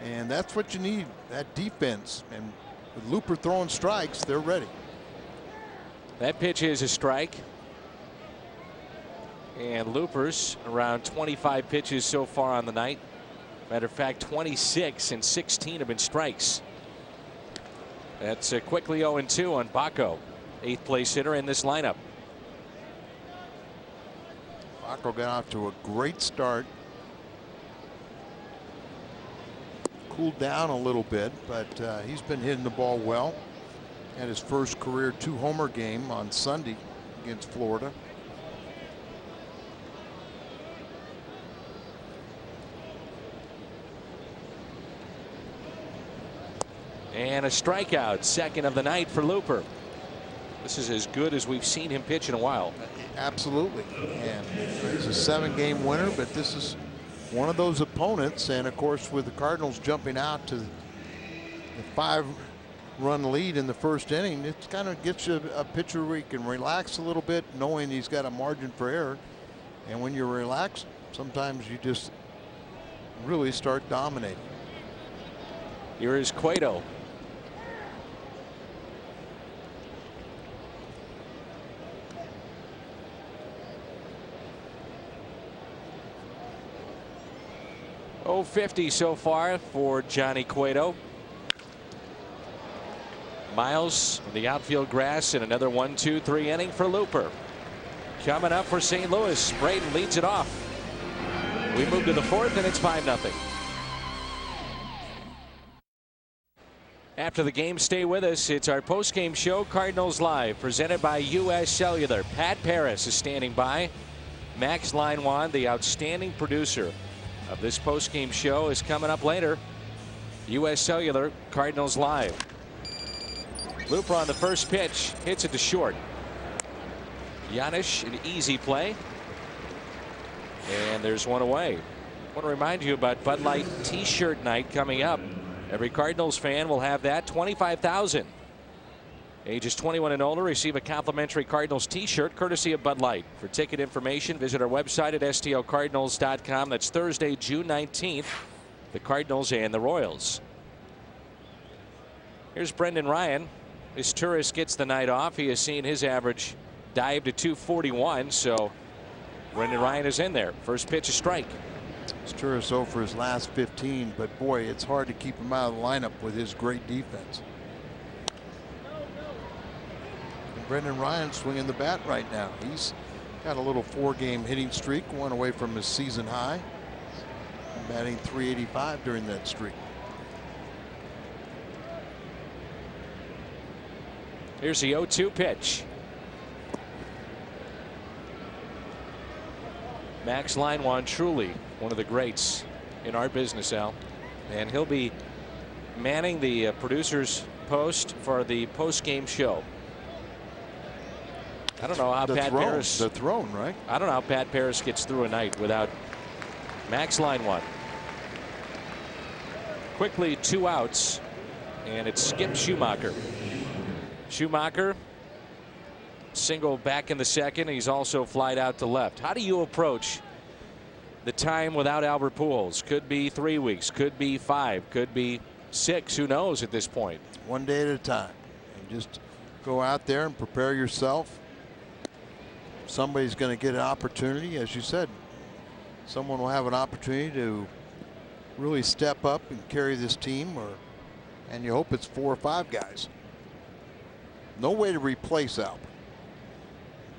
and that's what you need, that defense. And with Looper throwing strikes, they're ready. That pitch is a strike. And Looper's around 25 pitches so far on the night. Matter of fact, 26 and 16 have been strikes. That's quickly 0-2 on Baco, 8th place hitter in this lineup. Baco got off to a great start. Cooled down a little bit, but he's been hitting the ball well. Had his first career 2-homer game on Sunday against Florida. And a strikeout, second of the night for Looper. This is as good as we've seen him pitch in a while. Absolutely. And he's a 7-game winner, but this is one of those opponents. And of course, with the Cardinals jumping out to the 5-run lead in the first inning, it kind of gets you a pitcher where he can relax a little bit, knowing he's got a margin for error. And when you're relaxed, sometimes you just really start dominating. Here is Cueto. .050 so far for Johnny Cueto. Miles on the outfield grass in another 1-2-3 inning for Looper. Coming up for St. Louis, Braden leads it off. We move to the 4th and it's 5-0. After the game, stay with us. It's our post-game show, Cardinals Live, presented by U.S. Cellular. Pat Paris is standing by. Max Linewan, the outstanding producer of this post-game show, is coming up later. U.S. Cellular, Cardinals Live. Looper on the first pitch, hits it to short. Giannis, an easy play. And there's one away. I want to remind you about Bud Light T-shirt night coming up. Every Cardinals fan will have that. 25,000. Ages 21 and older receive a complimentary Cardinals T-shirt courtesy of Bud Light. For ticket information, visit our website at stlcardinals.com. That's Thursday, June 19th. The Cardinals and the Royals. Here's Brendan Ryan. This tourist gets the night off. He has seen his average dive to 241. So Brendan Ryan is in there. First pitch, a strike. Turris for his last 15, but boy, it's hard to keep him out of the lineup with his great defense. And Brendan Ryan swinging the bat right now. He's got a little 4-game hitting streak, one away from his season high. Batting .385 during that streak. Here's the 0-2 pitch. Max Linewan, truly one of the greats in our business, Al. And he'll be manning the producer's post for the post-game show. I don't know how Pat Paris. The throne, right? I don't know how Pat Paris gets through a night without Max Linewan. Quickly 2 outs, and it's Skip Schumacher. Schumacher Single back in the second. He's also flied out to left. How do you approach the time without Albert Pujols? Could be 3 weeks, could be 5, could be 6. Who knows at this point? One day at a time. And just go out there and prepare yourself. Somebody's going to get an opportunity, as you said. Someone will have an opportunity to really step up and carry this team, and you hope it's 4 or 5 guys. No way to replace Albert,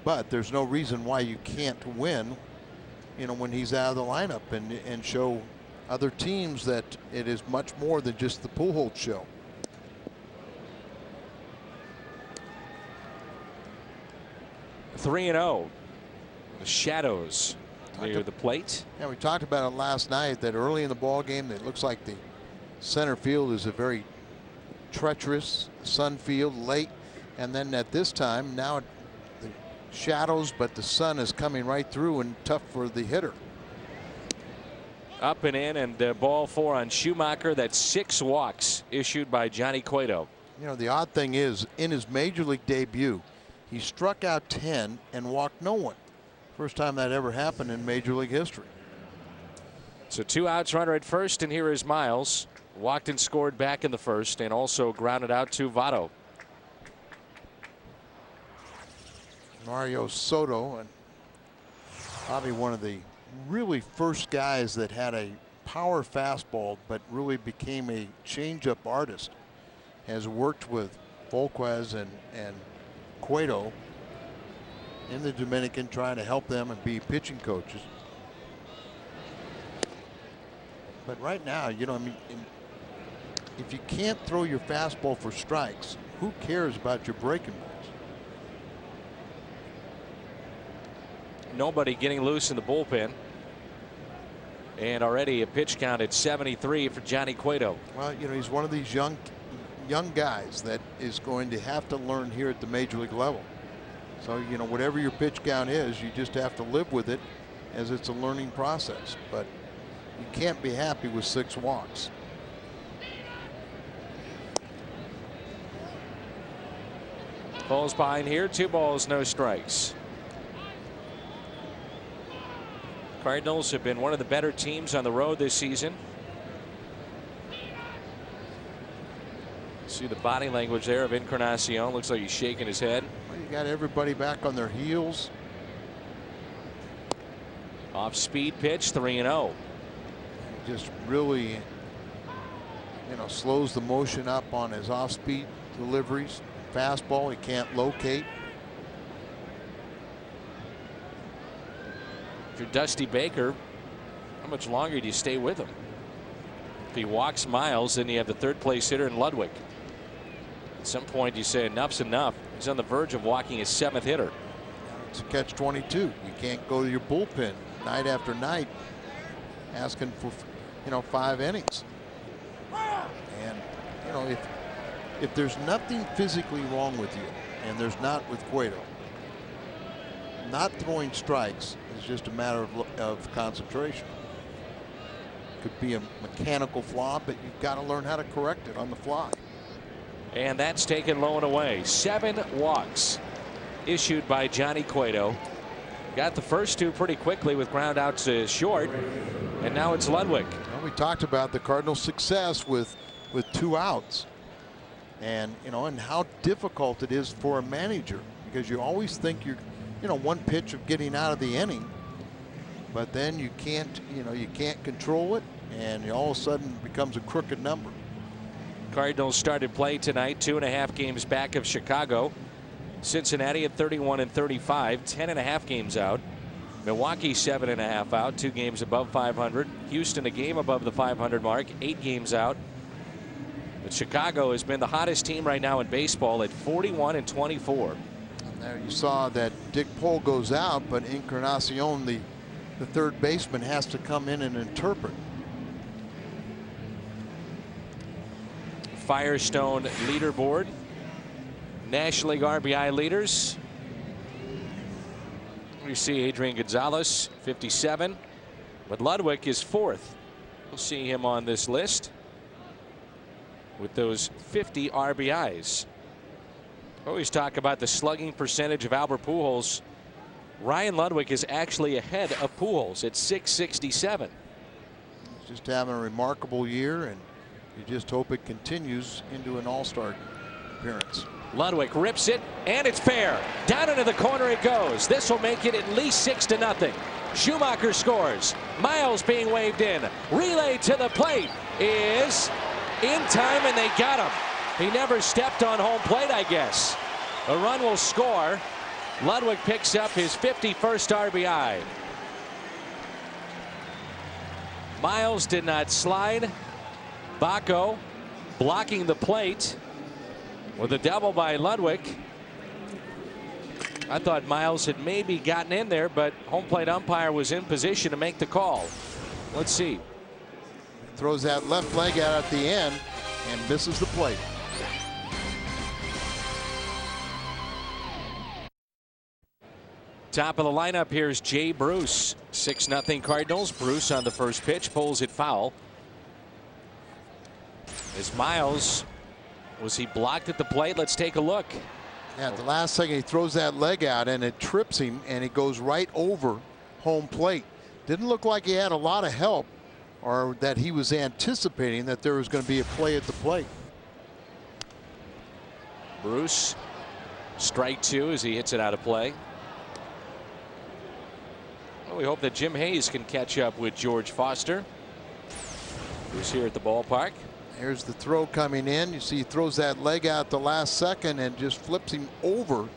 but there's no reason why you can't win, you know, when he's out of the lineup, and show other teams that it is much more than just the Pujols show. Three and 0. The shadows near the plate. Yeah, we talked about it last night, that early in the ball game it looks like the center field is a very treacherous sun field late, and then at this time now the shadows, but the sun is coming right through and tough for the hitter. Up and in, and ball 4 on Schumacher. That's 6 walks issued by Johnny Cueto. You know, the odd thing is, in his major league debut, he struck out 10 and walked no one. First time that ever happened in major league history. So 2 outs, runner at first, and here is Miles. Walked and scored back in the first, and also grounded out to Votto. Mario Soto, and probably one of the really first guys that had a power fastball but really became a changeup artist, has worked with Volquez and Cueto in the Dominican, trying to help them and be pitching coaches. But right now, you know, I mean, if you can't throw your fastball for strikes, who cares about your breaking balls? Nobody getting loose in the bullpen. And already a pitch count at 73 for Johnny Cueto. Well, you know, he's one of these young guys that is going to have to learn here at the major league level. So, you know, whatever your pitch count is, you just have to live with it as it's a learning process. But you can't be happy with 6 walks. Falls behind here. 2 balls, no strikes. Cardinals have been one of the better teams on the road this season. See the body language there of Encarnacion. Looks like he's shaking his head. Well, you got everybody back on their heels. Off speed pitch, 3-0. Just really, you know, slows the motion up on his off speed deliveries. Fastball he can't locate. If you're Dusty Baker, how much longer do you stay with him? If he walks Miles, then you have the 3rd place hitter in Ludwig. At some point you say enough's enough. He's on the verge of walking his 7th hitter. It's a catch-22. You can't go to your bullpen night after night asking for, you know, 5 innings. And, you know, if there's nothing physically wrong with you, and there's not with Cueto, not throwing strikes is just a matter of concentration. Could be a mechanical flaw, but you've got to learn how to correct it on the fly. And that's taken low and away. 7 walks issued by Johnny Cueto. Got the first 2 pretty quickly with ground outs to short, and now it's Ludwig. Well, we talked about the Cardinals' success with 2 outs, and you know, and how difficult it is for a manager, because you always think you're, you know, 1 pitch of getting out of the inning, but then you can't, you know, you can't control it, and all of a sudden it becomes a crooked number. Cardinals started play tonight 2.5 games back of Chicago. Cincinnati at 31 and 35, 10.5 games out. Milwaukee 7.5 out, 2 games above 500. Houston a game above the 500 mark, 8 games out. But Chicago has been the hottest team right now in baseball at 41 and 24. And there you saw that Dick Pole goes out, but Encarnacion, the 3rd baseman, has to come in and interpret. Firestone leaderboard. National League RBI leaders. We see Adrian Gonzalez, 57. But Ludwig is 4th. We'll see him on this list with those 50 RBIs. Always talk about the slugging percentage of Albert Pujols. Ryan Ludwig is actually ahead of Pujols at .667. He's just having a remarkable year, and you just hope it continues into an all-star appearance. Ludwig rips it, and it's fair. Down into the corner it goes. This will make it at least 6-0. Schumacher scores. Miles being waved in. Relay to the plate is in time, and they got him. He never stepped on home plate, I guess. A run will score. Ludwig picks up his 51st RBI. Miles did not slide. Baco blocking the plate with a double by Ludwig. I thought Miles had maybe gotten in there, but home plate umpire was in position to make the call. Let's see. Throws that left leg out at the end and misses the plate. Top of the lineup, here's Jay Bruce. 6-0 Cardinals. Bruce on the first pitch pulls it foul. As Miles, was he blocked at the plate? Let's take a look. Yeah, at the last second he throws that leg out and it trips him and he goes right over home plate. Didn't look like he had a lot of help, or that he was anticipating that there was going to be a play at the plate. Bruce, strike two as he hits it out of play. Well, we hope that Jim Hayes can catch up with George Foster, who's here at the ballpark. Here's the throw coming in. You see he throws that leg out the last second and just flips him over.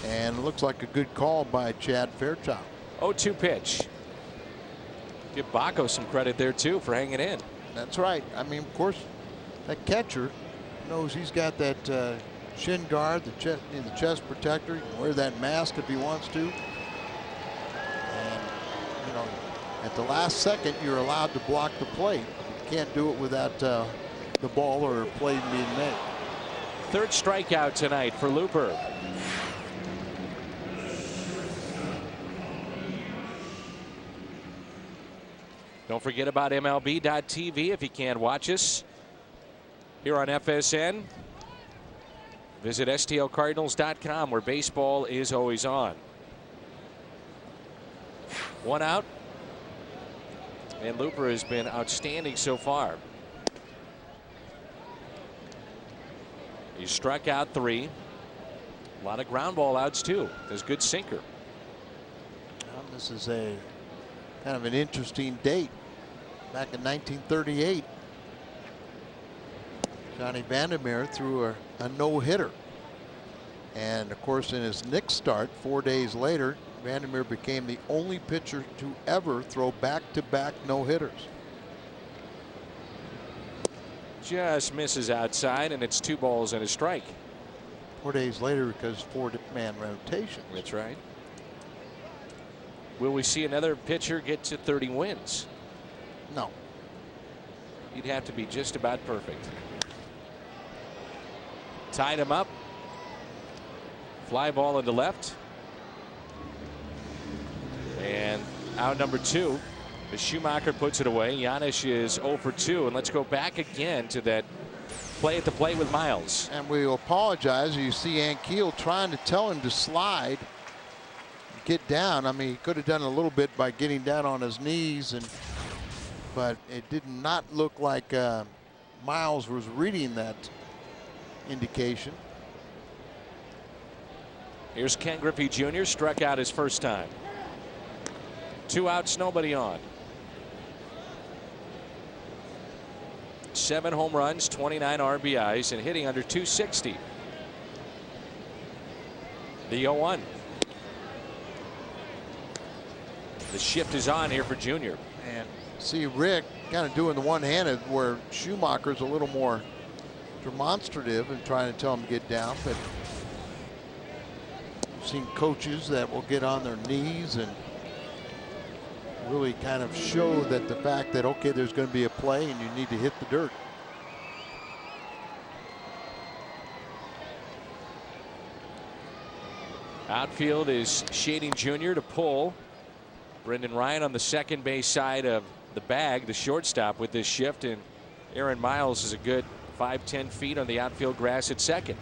And it looks like a good call by Chad Fairchild. 0-2 pitch. Give Baco some credit there too for hanging in. That's right. I mean, of course, that catcher knows he's got that shin guard, the chest protector. He can wear that mask if he wants to. And, you know, at the last second, you're allowed to block the plate. Can't do it without the ball or a play being made. Third strikeout tonight for Looper. Don't forget about MLB.tv if you can't watch us here on FSN. Visit STLCardinals.com, where baseball is always on. One out. And Looper has been outstanding so far. He struck out 3. A lot of ground ball outs too. There's good sinker. Well, this is a kind of an interesting date. Back in 1938, Johnny Vandermeer threw a no-hitter. And of course, in his next start 4 days later, Vandermeer became the only pitcher to ever throw back-to-back no-hitters. Just misses outside, and it's 2 balls and a strike. 4 days later, because 4-man rotation. That's right. Will we see another pitcher get to 30 wins? No. He'd have to be just about perfect. Tied him up. Fly ball into left. And out number 2. As Schumacher puts it away, Giannis is 0 for 2. And let's go back again to that play at the plate with Miles. And we apologize. You see Ankiel trying to tell him to slide, get down. I mean, he could have done a little bit by getting down on his knees, but it did not look like Miles was reading that indication. Here's Ken Griffey Jr. struck out his first time. 2 outs, nobody on. 7 home runs, 29 RBIs, and hitting under 260. The 0-1. The shift is on here for Junior. And see Rick kind of doing the one-handed, where Schumacher's a little more demonstrative and trying to tell him to get down. But I've seen coaches that will get on their knees and really kind of show that the fact that, okay, there's going to be a play and you need to hit the dirt. Outfield is shading Junior to pull. Brendan Ryan on the second base side of the bag, the shortstop, with this shift, and Aaron Miles is a good 5-10 feet on the outfield grass at second.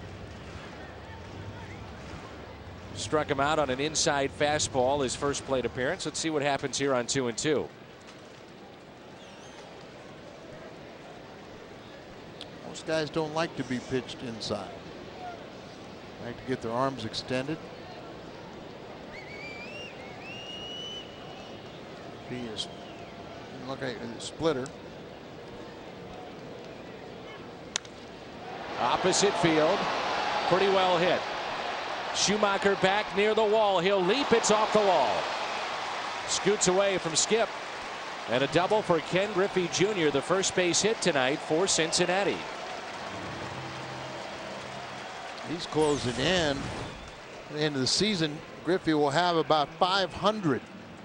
Struck him out on an inside fastball his first plate appearance. Let's see what happens here on 2-2. Most guys don't like to be pitched inside. Like to get their arms extended. He is, look at the splitter. Opposite field. Pretty well hit. Schumacher back near the wall. He'll leap. It's off the wall. Scoots away from Skip. And a double for Ken Griffey Jr., the first base hit tonight for Cincinnati. He's closing in. At the end of the season, Griffey will have about 500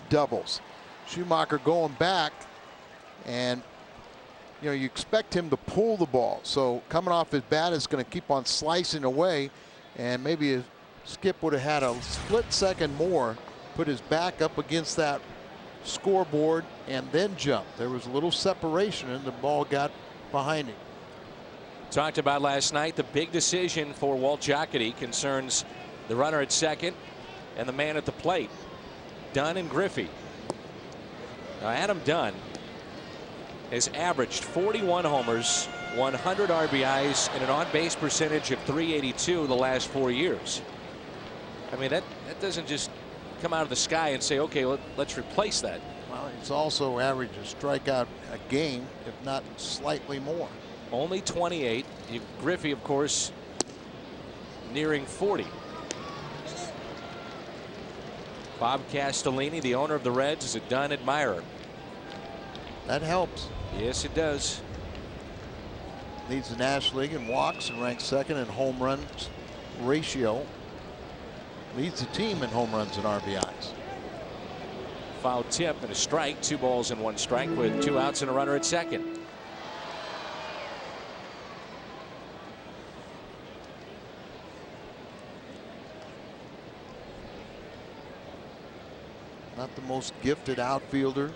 doubles. Schumacher going back, and you expect him to pull the ball. So coming off his bat is going to keep on slicing away, and maybe if Skip would have had a split second more, put his back up against that scoreboard and then jump. There was a little separation and the ball got behind him. Talked about last night, the big decision for Walt Jocketty concerns the runner at second and the man at the plate, Dunn and Griffey. Now Adam Dunn has averaged 41 homers, 100 RBIs, and an on-base percentage of .382 the last 4 years. I mean, that doesn't just come out of the sky and say, okay, let's replace that. Well, he's also averaged a strikeout a game, if not slightly more. Only 28. Griffey, of course, nearing 40. Bob Castellini, the owner of the Reds, is a Dunn admirer. That helps. Yes, it does. Leads the National League in walks and ranks second in home runs ratio. Leads the team in home runs and RBIs. Foul tip and a strike. 2 balls and 1 strike with 2 outs and a runner at second. Not the most gifted outfielder,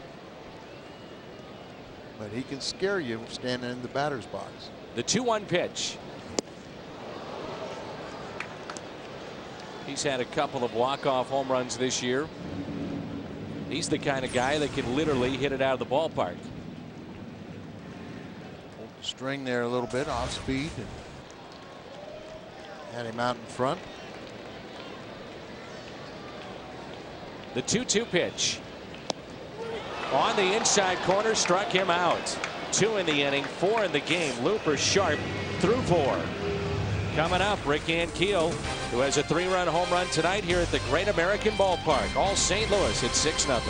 but he can scare you standing in the batter's box. The 2-1 pitch. He's had a couple of walk-off home runs this year. He's the kind of guy that can literally hit it out of the ballpark. Pulled the string there a little bit off speed and had him out in front. The 2-2 pitch. On the inside corner, struck him out. 2 in the inning, 4 in the game. Looper sharp through 4. Coming up, Rick Ankiel, who has a 3-run home run tonight here at the Great American Ballpark. All St. Louis at 6-0.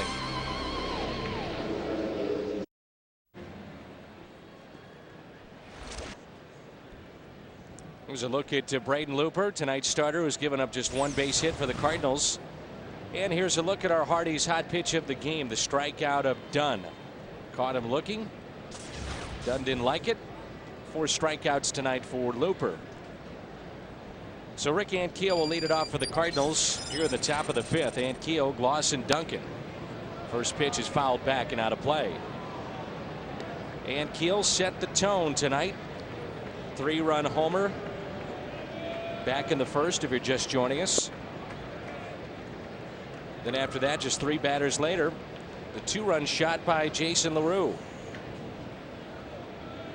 Here's a look at Braden Looper, tonight's starter, who's given up just 1 base hit for the Cardinals. And here's a look at our Hardy's hot pitch of the game, the strikeout of Dunn. Caught him looking. Dunn didn't like it. 4 strikeouts tonight for Looper. So Rick Ankiel will lead it off for the Cardinals here at the top of the 5th. Ankiel, Gloss, and Duncan. First pitch is fouled back and out of play. Ankiel set the tone tonight. 3-run homer back in the first if you're just joining us. Then after that, just 3 batters later, the 2-run shot by Jason LaRue.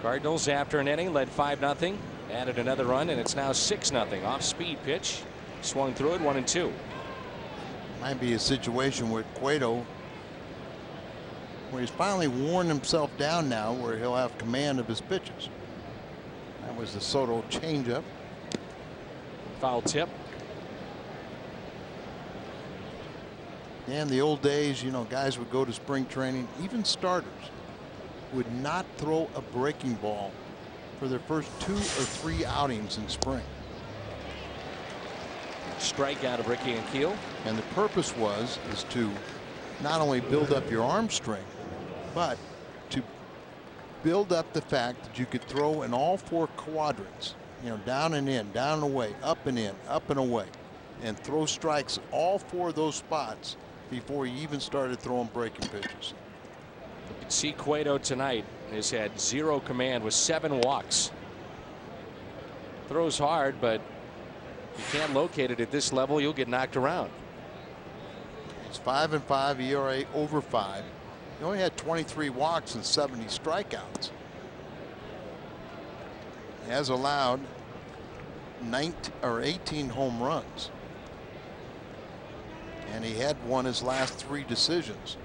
Cardinals, after an inning, led 5-0. Added another run, and it's now 6-0. Off speed pitch. Swung through it, 1-2. Might be a situation with Cueto where he's finally worn himself down now, where he'll have command of his pitches. That was the Soto changeup. Foul tip. In the old days, guys would go to spring training, even starters would not throw a breaking ball for their first 2 or 3 outings in spring. Strikeout of Ricky Ankiel. And the purpose is to not only build up your arm strength, but to build up the fact that you could throw in all 4 quadrants, down and in, down and away, up and in, up and away, and throw strikes all 4 of those spots before you even started throwing breaking pitches. You can see Cueto tonight has had 0 command with 7 walks. Throws hard, but You can't locate it at this level, you'll get knocked around. It's 5-5 ERA over 5. He only had 23 walks and 70 strikeouts. He has allowed 18 home runs. And he had won his last 3 decisions.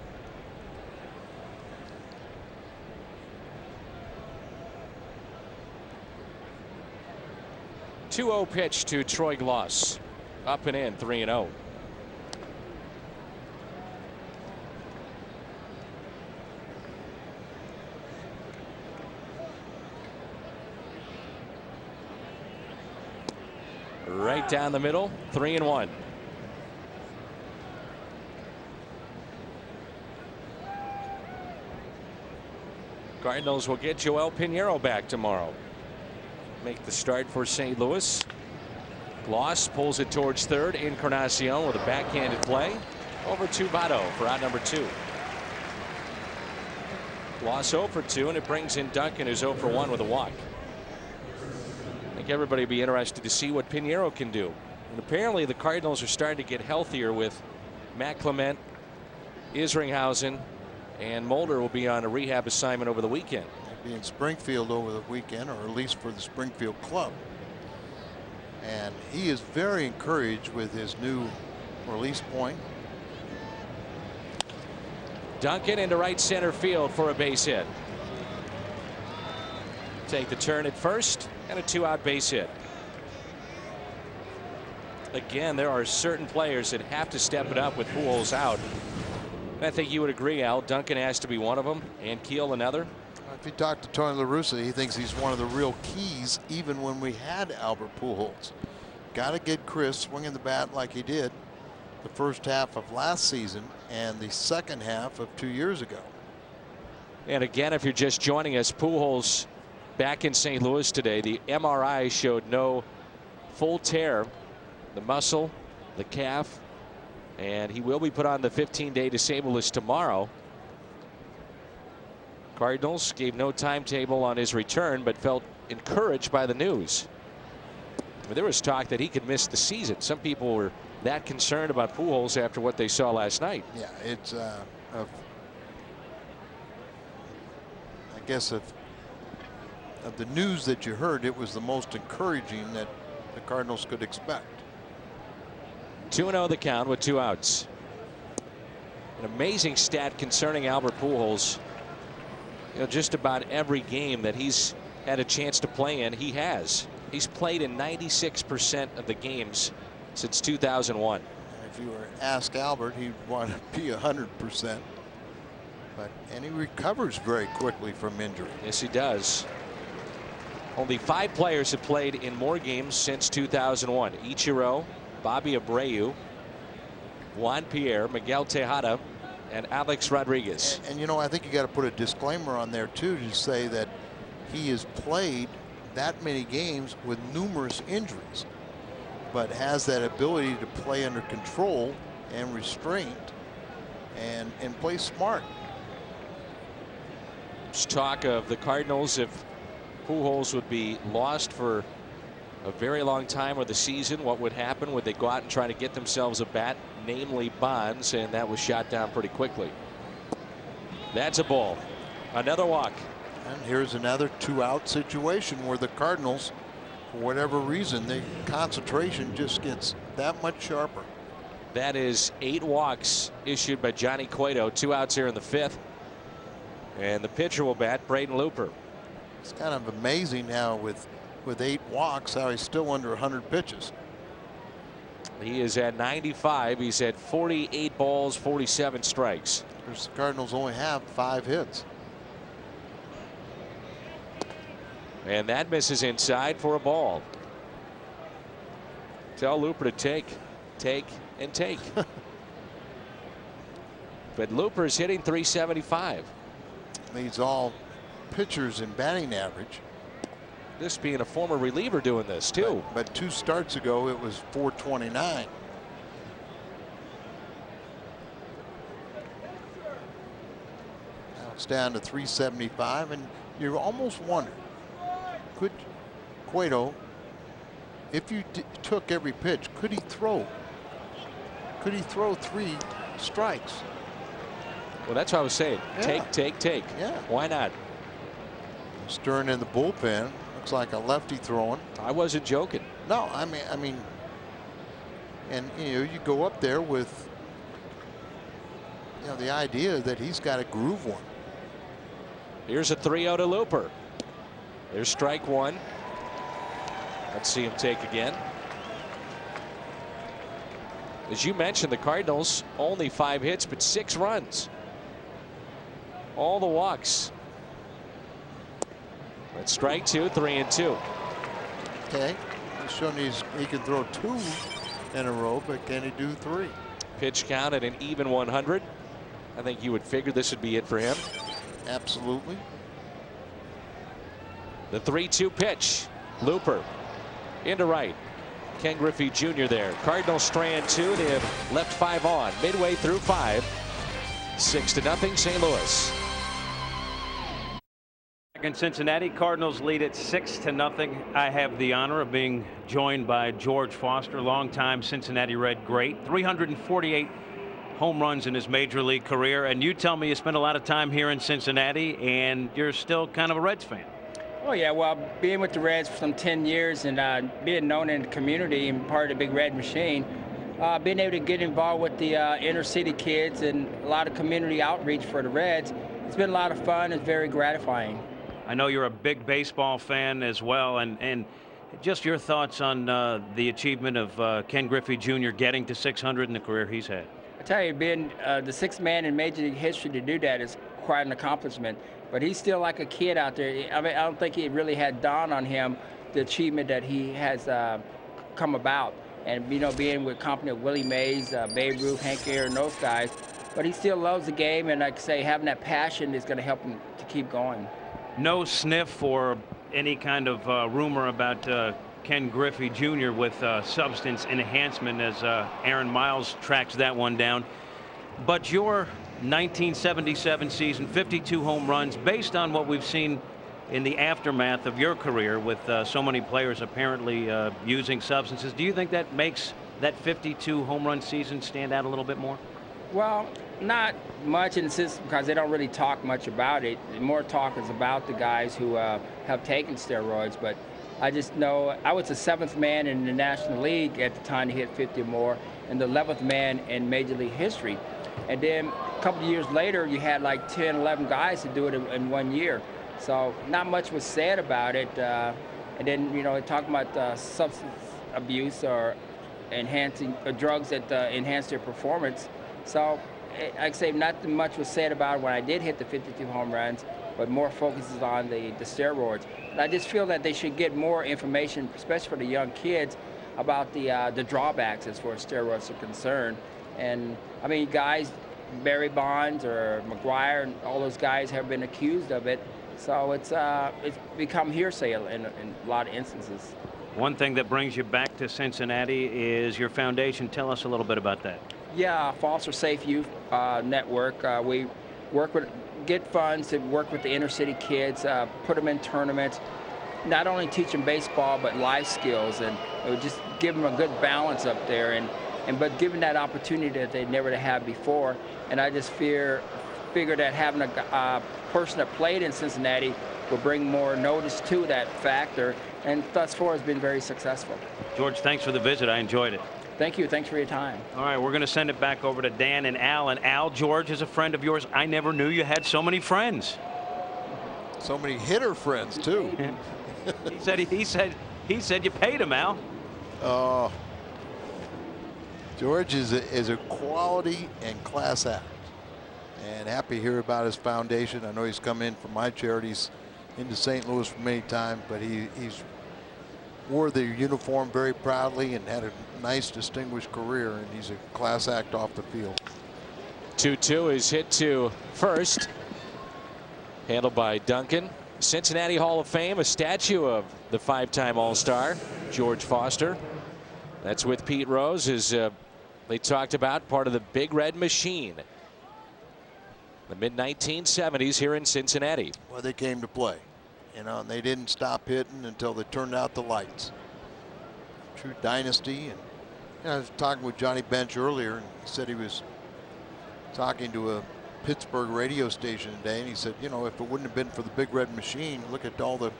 Two-0 pitch to Troy Gloss. Up and in, 3-0. Right down the middle, 3-1. Cardinals will get Joel Pinheiro back tomorrow. Make the start for St. Louis. Gloss pulls it towards third. Encarnacion with a backhanded play over to Votto for out number 2. Gloss 0 for 2, and it brings in Duncan, who's 0 for 1 with a walk. I think everybody will be interested to see what Pinheiro can do. And apparently the Cardinals are starting to get healthier with Matt Clement, Isringhausen, and Mulder will be on a rehab assignment over the weekend. They'll be in Springfield over the weekend, or at least for the Springfield club. And he is very encouraged with his new release point. Duncan into right center field for a base hit. Take the turn at first, and a 2-out base hit. Again, there are certain players that have to step it up with Pujols out. And I think you would agree, Al. Duncan has to be one of them, and Keel another. If you talk to Tony La Russa, he thinks he's one of the real keys, even when we had Albert Pujols. Got to get Chris swinging the bat like he did the first half of last season and the second half of 2 years ago. And again, if you're just joining us, Pujols back in St. Louis today. The MRI showed no full tear, the muscle, the calf, and he will be put on the 15-day disabled list tomorrow. Cardinals gave no timetable on his return, but felt encouraged by the news. There was talk that he could miss the season. Some people were that concerned about Pujols after what they saw last night. Yeah, it's I guess of the news that you heard, it was the most encouraging that the Cardinals could expect. 2-0 the count with 2 outs. An amazing stat concerning Albert Pujols. You know, just about every game that he's had a chance to play in, he has. He's played in 96% of the games since 2001. If you were to ask Albert, he'd want to be 100%. And he recovers very quickly from injury. Yes, he does. Only 5 players have played in more games since 2001. Ichiro, Bobby Abreu, Juan Pierre, Miguel Tejada, and Alex Rodriguez. And you know, I think you got to put a disclaimer on there too, to say that he has played that many games with numerous injuries, but has that ability to play under control and restraint and play smart. There's talk of the Cardinals, if Pujols would be lost for a very long time of the season, what would happen? Would they go out and try to get themselves a bat, namely Bonds, and that was shot down pretty quickly. That's a ball. Another walk. And here's another 2-out situation where the Cardinals, for whatever reason, the concentration just gets that much sharper. That is 8 walks issued by Johnny Cueto. 2 outs here in the 5th. And the pitcher will bat, Braden Looper. It's kind of amazing how with 8 walks, how he's still under 100 pitches. He is at 95. He's at 48 balls, 47 strikes. The Cardinals only have 5 hits. And that misses inside for a ball. Tell Looper to take, and take. But Looper's hitting .375. Leads all pitchers in batting average. This being a former reliever doing this too. But 2 starts ago it was .429. Now it's down to .375, and you almost wonder, could Cueto if you took every pitch, could he throw? Could he throw 3 strikes? Well, that's what I was saying. Yeah. Take. Yeah. Why not? Stern in the bullpen. Looks like a lefty throwing. I wasn't joking. No, I mean, and you go up there with the idea that he's got a groove one. Here's a 3-0 to Looper. There's strike 1. Let's see him take again. As you mentioned, the Cardinals only 5 hits, but 6 runs. All the walks. That's strike 2, 3-2. Okay. He's shown he can throw 2 in a row, but can he do 3? Pitch count at an even 100. I think you would figure this would be it for him. Absolutely. The 3-2 pitch. Looper into right. Ken Griffey Jr. there. Cardinals strand 2. They have left 5 on. Midway through 5. 6-0 St. Louis. In Cincinnati, Cardinals lead at 6-0. I have the honor of being joined by George Foster, longtime Cincinnati Red great, 348 home runs in his major league career. And you tell me you spent a lot of time here in Cincinnati, and you're still kind of a Reds fan. Oh yeah, well, being with the Reds for some 10 years and being known in the community and part of the Big Red Machine, being able to get involved with the inner city kids and a lot of community outreach for the Reds, it's been a lot of fun. It's very gratifying. I know you're a big baseball fan as well, and just your thoughts on the achievement of Ken Griffey Jr. getting to 600 in the career he's had. I tell you, being the 6th man in Major League history to do that is quite an accomplishment. But he's still like a kid out there. I mean, I don't think it really had dawned on him the achievement that he has come about. And, being with company of Willie Mays, Babe Ruth, Hank Aaron, those guys. But he still loves the game, and like I say, having that passion is going to help him to keep going. No sniff or any kind of rumor about Ken Griffey Jr. with substance enhancement as Aaron Miles tracks that one down. But your 1977 season, 52 home runs, based on what we've seen in the aftermath of your career with so many players apparently using substances, do you think that makes that 52 home run season stand out a little bit more? Well, not much in the system because they don't really talk much about it. More talk is about the guys who have taken steroids. But I just know I was the 7th man in the National League at the time to hit 50 or more, and the 11th man in Major League history. And then a couple of years later, you had like 10, 11 guys to do it in 1 year. So not much was said about it. And then, talking about substance abuse or enhancing drugs that enhance their performance. So I'd say not much was said about it when I did hit the 52 home runs, but more focuses on the steroids. And I just feel that they should get more information, especially for the young kids, about the drawbacks as far as steroids are concerned. And I mean, guys, Barry Bonds or McGuire and all those guys have been accused of it. So it's become hearsay in a lot of instances. One thing that brings you back to Cincinnati is your foundation. Tell us a little bit about that. Yeah, Foster Safe Youth Network. We get funds to work with the inner city kids, put them in tournaments, not only teach them baseball but life skills, and just give them a good balance up there, but give them that opportunity that they never had before. And I just figure that having a person that played in Cincinnati will bring more notice to that factor, and thus far has been very successful. George, thanks for the visit. I enjoyed it. Thank you. Thanks for your time. All right, we're going to send it back over to Dan and Al. And Al, George is a friend of yours. I never knew you had so many friends. So many hitter friends too. he said you paid him, Al. George is a quality and class act, and happy to hear about his foundation. I know he's come in from my charities into St. Louis for many times, but he's wore the uniform very proudly and had a nice distinguished career, and he's a class act off the field. 2-2 is hit to first, handled by Duncan. Cincinnati Hall of Fame, a statue of the 5-time All-Star George Foster. That's with Pete Rose, as they talked about, part of the Big Red Machine. The mid-1970s here in Cincinnati. Well, they came to play, and they didn't stop hitting until they turned out the lights. true dynasty. And I was talking with Johnny Bench earlier, and he said he was talking to a Pittsburgh radio station today, and he said, you know, if it wouldn't have been for the Big Red Machine, look at all the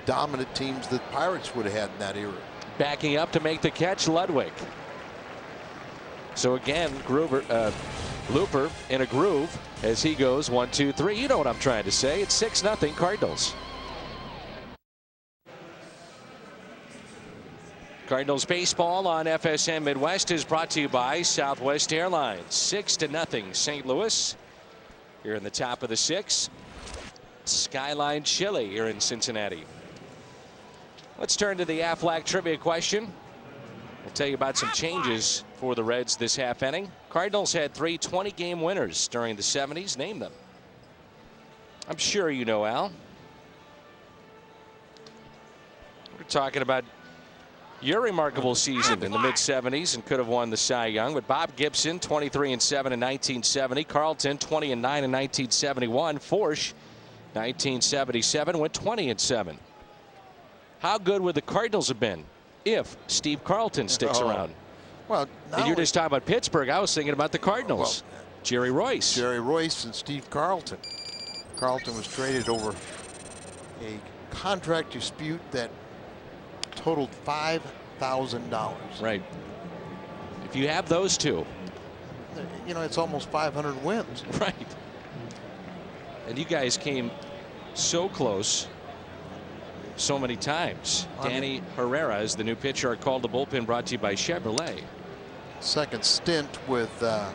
dominant teams that Pirates would have had in that era. Backing up to make the catch, Ludwig. So again, Looper in a groove as he goes 1, 2, 3. You know what I'm trying to say. It's 6-0 Cardinals. Cardinals baseball on FSM Midwest is brought to you by Southwest Airlines. 6-0 St. Louis. Here in the top of the 6th. Skyline Chili here in Cincinnati. Let's turn to the Aflac trivia question. I'll tell you about some changes for the Reds this half inning. Cardinals had 3 20-game winners during the 70s. Name them. I'm sure you know, Al. We're talking about your remarkable season in the mid-70s and could have won the Cy Young. But Bob Gibson, 23-7 in 1970. Carlton, 20-9 in 1971. Forsch, 1977, went 20-7. How good would the Cardinals have been if Steve Carlton sticks around? Well, and you're just talking about Pittsburgh. I was thinking about the Cardinals. Well, Jerry Royce. Jerry Royce and Steve Carlton. Carlton was traded over a contract dispute that totaled $5,000. Right. If you have those two, you know, it's almost 500 wins. Right. And you guys came so close so many times. Danny Herrera is the new pitcher. Our call to bullpen brought to you by Chevrolet. Second stint with the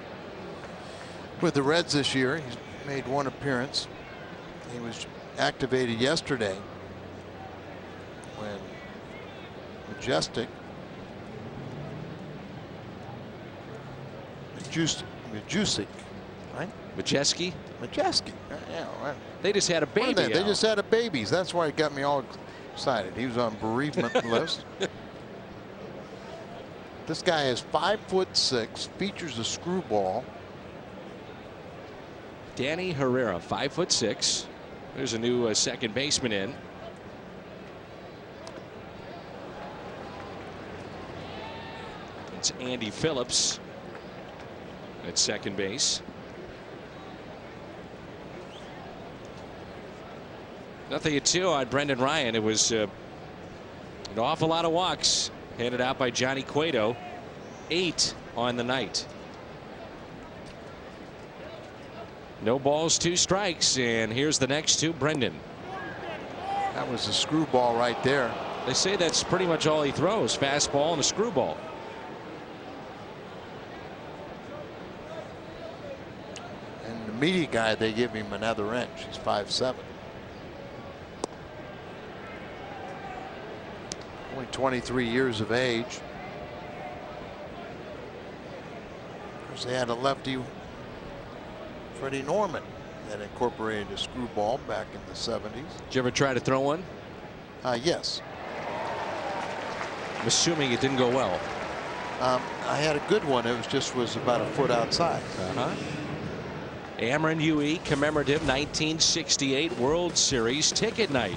Reds this year. He's made 1 appearance. He was activated yesterday when Majestic right? Majeski. Yeah, right. They just had a baby. They just had a baby. That's why it got me all excited. He was on bereavement list. This guy is 5'6", features a screwball. Danny Herrera, 5'6". There's a new second baseman in. It's Andy Phillips at second base. 0-2 on Brendan Ryan. It was an awful lot of walks handed out by Johnny Cueto. 8 on the night. No balls, 2 strikes, and here's the next 2. Brendan. That was a screwball right there. They say that's pretty much all he throws, fastball and a screwball. And the media guy, they give him another inch. He's 5'7". Only 23 years of age. Of course, they had a lefty, Freddie Norman, that incorporated a screwball back in the 70s. Did you ever try to throw one? Yes. I'm assuming it didn't go well. I had a good one. It was about a foot outside. Amron UE commemorative 1968 World Series ticket night.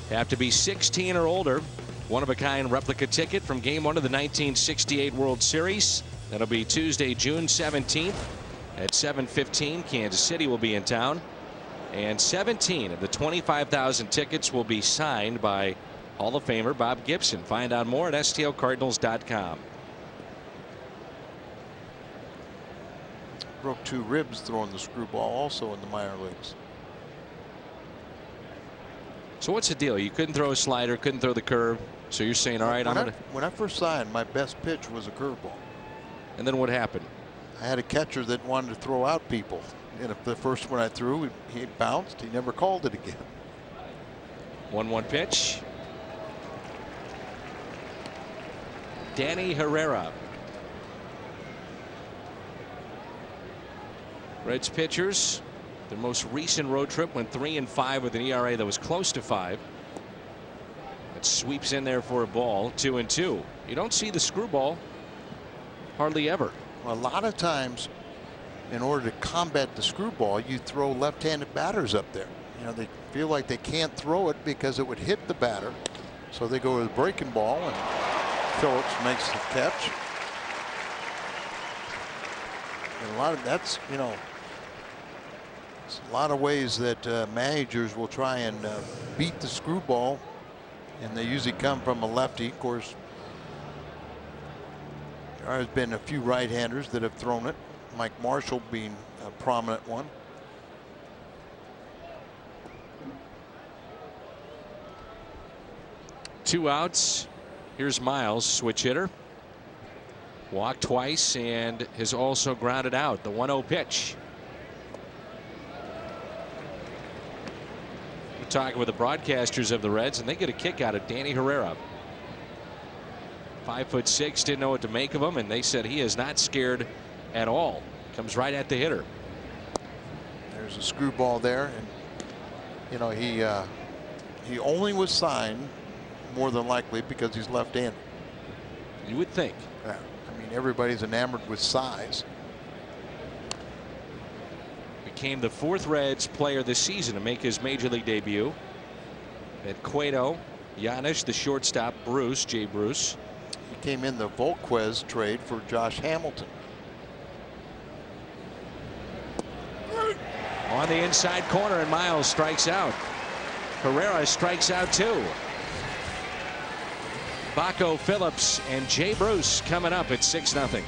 Have to be 16 or older. One-of-a-kind replica ticket from Game 1 of the 1968 World Series. That'll be Tuesday, June 17th at 7:15. Kansas City will be in town. And 17 of the 25,000 tickets will be signed by Hall of Famer Bob Gibson. Find out more at stlcardinals.com. Broke 2 ribs throwing the screwball also in the minor leagues. So what's the deal? You couldn't throw a slider, couldn't throw the curve. So you're saying, all right, when I first signed, my best pitch was a curveball. And then what happened? I had a catcher that wanted to throw out people. And if the first one I threw, he bounced. He never called it again. 1-1 pitch. Danny Herrera. Reds pitchers, their most recent road trip went 3-5 with an ERA that was close to 5. It sweeps in there for a ball. 2-2. You don't see the screwball hardly ever. Well, a lot of times, in order to combat the screwball, you throw left-handed batters up there. You know, they feel like they can't throw it because it would hit the batter. So they go with a breaking ball, and Phillips makes the catch. And a lot of that's, you know, it's a lot of ways that managers will try and beat the screwball, and they usually come from a lefty. Of course, there has been a few right-handers that have thrown it, Mike Marshall being a prominent one. Two outs. Here's Miles, switch hitter. Walked twice and has also grounded out. The 1-0 pitch. We're talking with the broadcasters of the Reds, and they get a kick out of Danny Herrera. 5'6", didn't know what to make of him, and they said he is not scared at all. Comes right at the hitter. There's a screwball there, and you know he only was signed more than likely because he's left-handed. You would think. Yeah. I mean, everybody's enamored with size. Became the 4th Reds player this season to make his major league debut. At Cueto, Giannis, the shortstop, Bruce, Jay Bruce. He came in the Volquez trade for Josh Hamilton. On the inside corner, and Miles strikes out. Herrera strikes out too. Baco, Phillips, and Jay Bruce coming up at 6-0.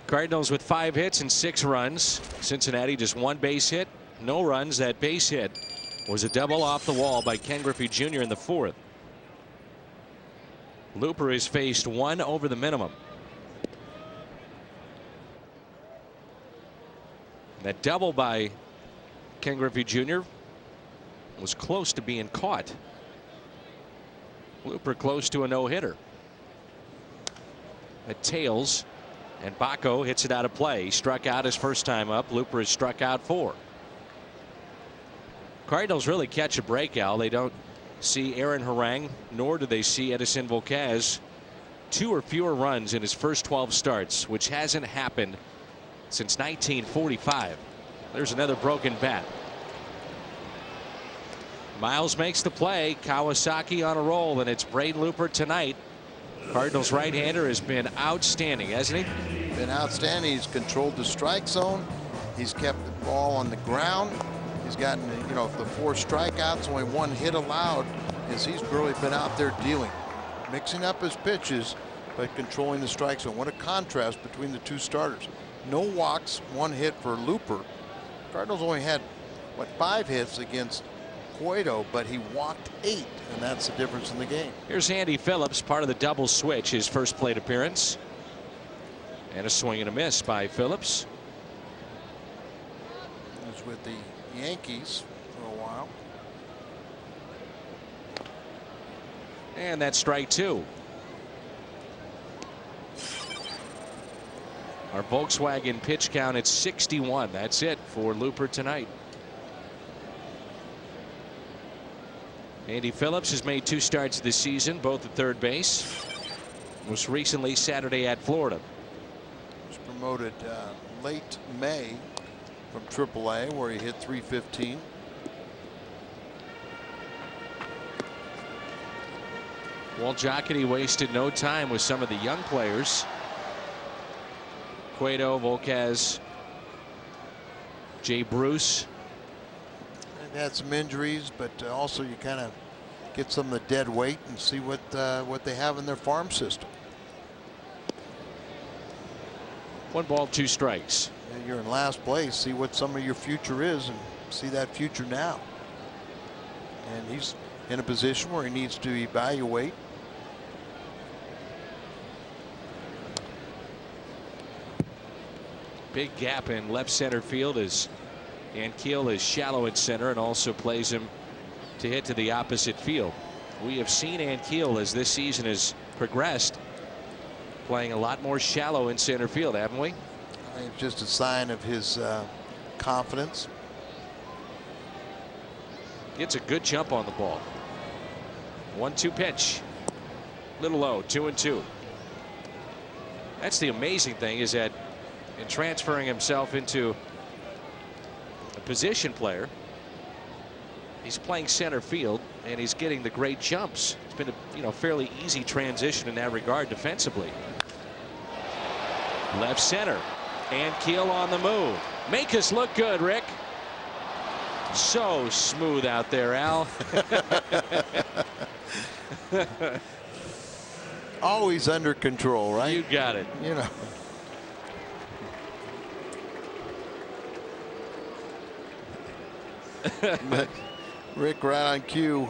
Cardinals with 5 hits and 6 runs. Cincinnati just 1 base hit, no runs. That base hit was a double off the wall by Ken Griffey Jr. in the 4th. Looper has faced 1 over the minimum. That double by Ken Griffey Jr. was close to being caught. Looper close to a no-hitter. It tails, and Baco hits it out of play. He struck out his first time up. Looper has struck out 4. Cardinals really catch a break, Al. They don't see Aaron Harang, nor do they see Edison Volquez. 2 or fewer runs in his first 12 starts, which hasn't happened since 1945. There's another broken bat. Miles makes the play. Kawasaki on a roll, and it's Braden Looper tonight. Cardinals right-hander has been outstanding, hasn't he? Been outstanding. He's controlled the strike zone. He's kept the ball on the ground. He's gotten, you know, the 4 strikeouts, only 1 hit allowed, as he's really been out there dealing, mixing up his pitches, but controlling the strike zone. What a contrast between the 2 starters. No walks, 1 hit for Looper. Cardinals only had, what, 5 hits against Cueto, but he walked 8, and that's the difference in the game. Here's Andy Phillips, part of the double switch, his first plate appearance. And a swing and a miss by Phillips. He was with the Yankees for a while. And that's strike 2. Our Volkswagen pitch count at 61. That's it for Looper tonight. Andy Phillips has made 2 starts this season, both at third base. Most recently Saturday at Florida. Was promoted late May from AAA, where he hit .315. Walt Jocketty wasted no time with some of the young players. Cueto, Volquez, Jay Bruce. They've had some injuries, but also you kind of get some of the dead weight and see what they have in their farm system. 1 ball, 2 strikes. And you're in last place. See what some of your future is, and see that future now. And he's in a position where he needs to evaluate. Big gap in left center field as Ankiel is shallow at center and also plays him to hit to the opposite field. We have seen Ankiel, as this season has progressed, playing a lot more shallow in center field, haven't we? I think it's just a sign of his confidence. Gets a good jump on the ball. 1-2 pitch. Little low, 2-2. That's the amazing thing, is that in transferring himself into a position player, He's playing center field, and he's getting the great jumps. It's been a fairly easy transition in that regard defensively. Left center, and Keel on the move. Make us look good, Rick. So smooth out there, Al. Always under control, right? You got it. You know. But Rick right on cue,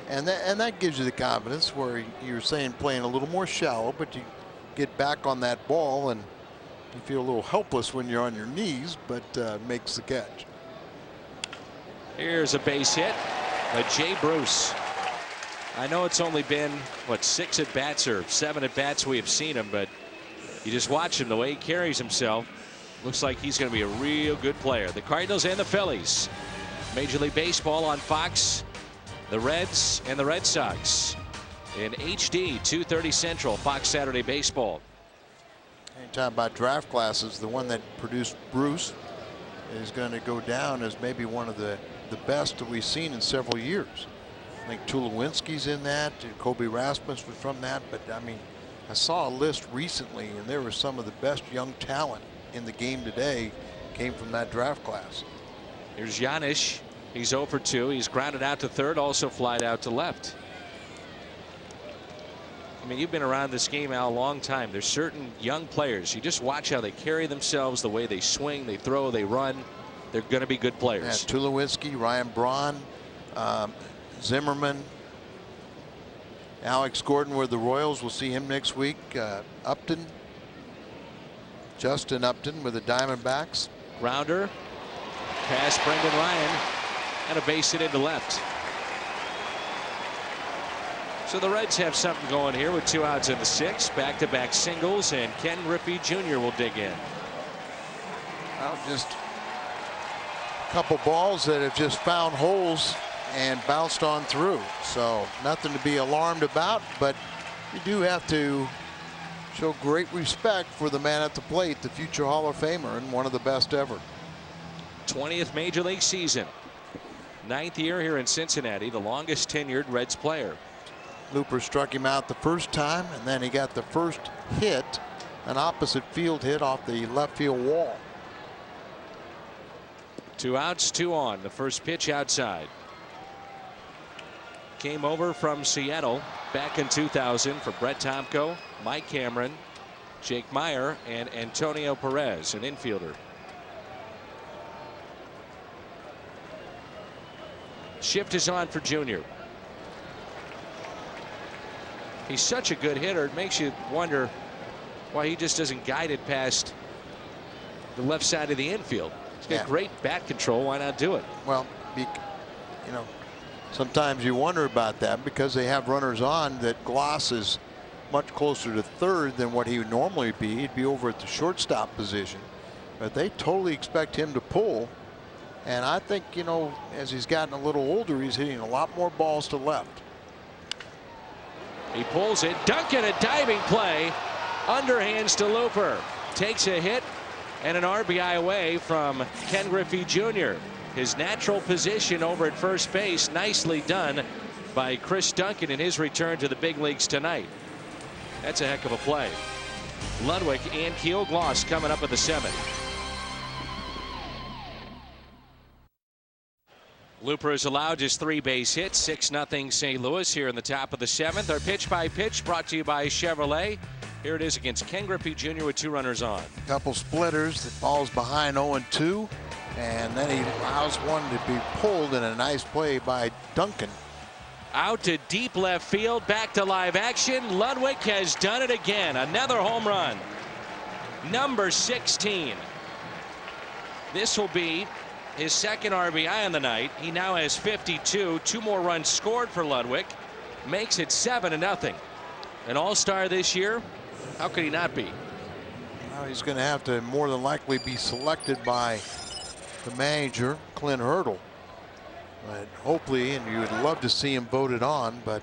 and that gives you the confidence where you're saying playing a little more shallow, but you get back on that ball and you feel a little helpless when you're on your knees, but makes the catch. Here's a base hit by Jay Bruce. I know it's only been, what, 6 at bats or 7 at bats we have seen him, but you just watch him, the way he carries himself. Looks like he's going to be a real good player. The Cardinals and the Phillies. Major League Baseball on Fox. The Reds and the Red Sox in HD, 2:30 Central, Fox Saturday Baseball. Anytime about draft classes, the one that produced Bruce is going to go down as maybe one of the best that we've seen in several years. I think Tulowitzki's in that, Kobe Rasmus was from that, but I mean, I saw a list recently, and there were some of the best young talent in the game today came from that draft class. Here's Giannis. He's 0 for 2. He's grounded out to third, also flied out to left. I mean, you've been around this game, Al, a long time. There's certain young players. You just watch how they carry themselves, the way they swing, they throw, they run. They're going to be good players. Yeah, Tulowitzki, Ryan Braun, Zimmerman, Alex Gordon with the Royals. We'll see him next week. Upton, Justin Upton with the Diamondbacks. Grounder, past Brendan Ryan, and a base hit into left. So the Reds have something going here with 2 outs in the 6th. Back-to-back singles, and Ken Griffey Jr. will dig in. Well, just a couple balls that have just found holes and bounced on through. So nothing to be alarmed about, but you do have to show great respect for the man at the plate, the future Hall of Famer and one of the best ever. 20th Major League season. 9th year here in Cincinnati, the longest tenured Reds player. Looper struck him out the first time, and then he got the first hit, an opposite field hit off the left field wall. 2 outs, 2 on. The first pitch outside. Came over from Seattle back in 2000 for Brett Tomko, Mike Cameron, Jake Meyer, and Antonio Perez, an infielder. Shift is on for Junior. He's such a good hitter, it makes you wonder why he just doesn't guide it past the left side of the infield. He's got great bat control. Why not do it? Well, you know, sometimes you wonder about that because they have runners on that Gloss is much closer to third than what he would normally be. He'd be over at the shortstop position, but they totally expect him to pull. And I think, you know, as he's gotten a little older, he's hitting a lot more balls to left. He pulls it. Duncan, a diving play. Underhands to Looper. Takes a hit and an RBI away from Ken Griffey Jr. His natural position over at first base. Nicely done by Chris Duncan in his return to the big leagues tonight. That's a heck of a play. Ludwig and Keel Gloss coming up at the 7th. Looper is allowed just 3 base hits. 6-0 St. Louis here in the top of the 7th. Our pitch by pitch brought to you by Chevrolet. Here it is against Ken Griffey Jr. with 2 runners on. Couple splitters. The ball's behind 0-2, and then he allows one to be pulled in a nice play by Duncan. Out to deep left field, back to live action. Ludwig has done it again. Another home run. Number 16. This will be his 2nd RBI on the night. He now has 52. 2 more runs scored for Ludwig. Makes it 7-0. An all-star this year. How could he not be? Well, he's going to have to more than likely be selected by the manager, Clint Hurdle. But hopefully, and you would love to see him voted on, but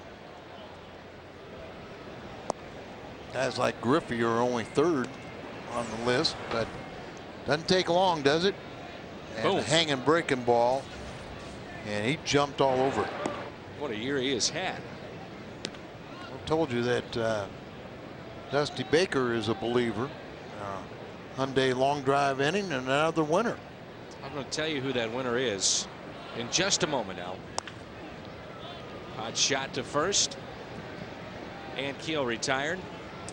guys like Griffey are only 3rd on the list. But doesn't take long, does it? And a hanging breaking ball. and he jumped all over it. What a year he has had. I told you that Dusty Baker is a believer. Hyundai long drive inning and another winner. I'm going to tell you who that winner is in just a moment, Al. Hot shot to first. And Keel retired.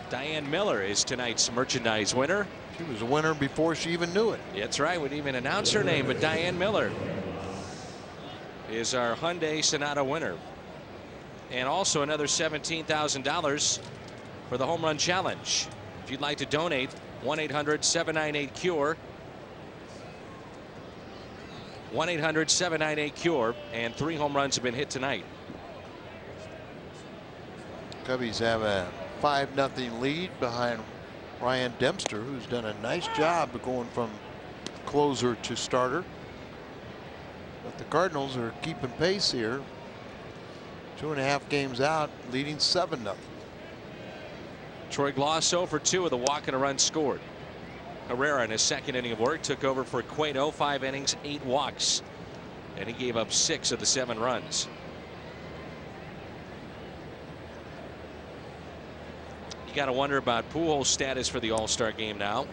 Diane Miller is tonight's merchandise winner. She was a winner before she even knew it. That's right. We didn't even announce her name, but Diane Miller is our Hyundai Sonata winner. And also another $17,000 for the Home Run Challenge. If you'd like to donate, 1-800-798-CURE. 1-800-798-CURE. And 3 home runs have been hit tonight. Cubbies have a 5-0 lead behind Ryan Dempster, who's done a nice job of going from closer to starter. But the Cardinals are keeping pace here. 2.5 games out, leading 7-0. Troy Gloss 0 for 2 with a walk and a run scored. Herrera in his second inning of work took over for Cueto, 5 innings, 8 walks, and he gave up 6 of the 7 runs. You got to wonder about Pujols' status for the All-Star game now.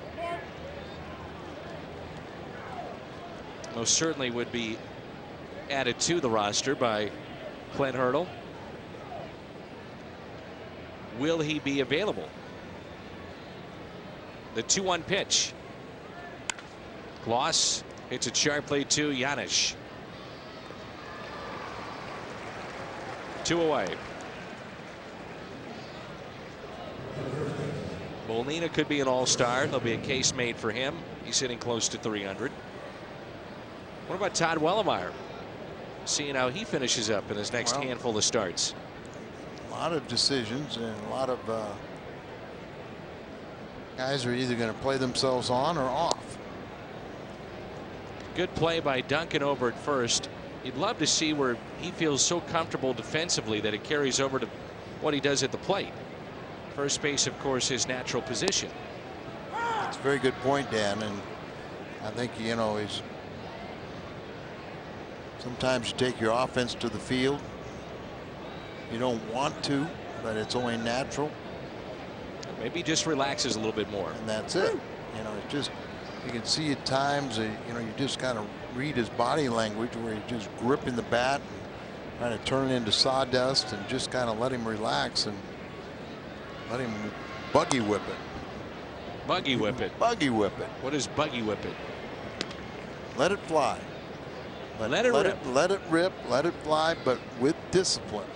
Most certainly would be added to the roster by Clint Hurdle. Will he be available? The 2-1 pitch. Gloss hits it sharply to Yanish. 2 away. Molina could be an all-star. There'll be a case made for him. He's hitting close to 300. What about Todd Wellemeyer? Seeing how he finishes up in his next handful of starts. A lot of decisions, and a lot of guys are either going to play themselves on or off. Good play by Duncan over at first. You'd love to see where he feels so comfortable defensively that it carries over to what he does at the plate. First base, of course, his natural position. That's a very good point, Dan, and I think, you know, he's sometimes you take your offense to the field. You don't want to, but it's only natural. Maybe he just relaxes a little bit more. And that's it. You know, it's just, you can see at times, you know, you just kind of read his body language where he's just gripping the bat and trying to turn it into sawdust and just kind of let him relax and let him buggy whip it. Buggy whip it. Buggy whip it. What is buggy whip it? Let it fly. Let it rip. Let it rip. Let it fly, but with discipline.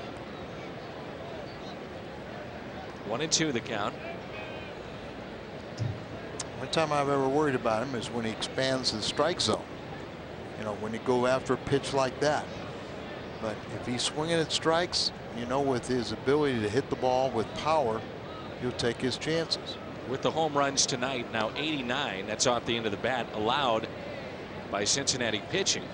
1-2 the count. One time I've ever worried about him is when he expands the strike zone. You know, when you go after a pitch like that. But if he's swinging at strikes, you know, with his ability to hit the ball with power, he'll take his chances. With the home runs tonight, now 89, that's off the end of the bat, allowed by Cincinnati pitching.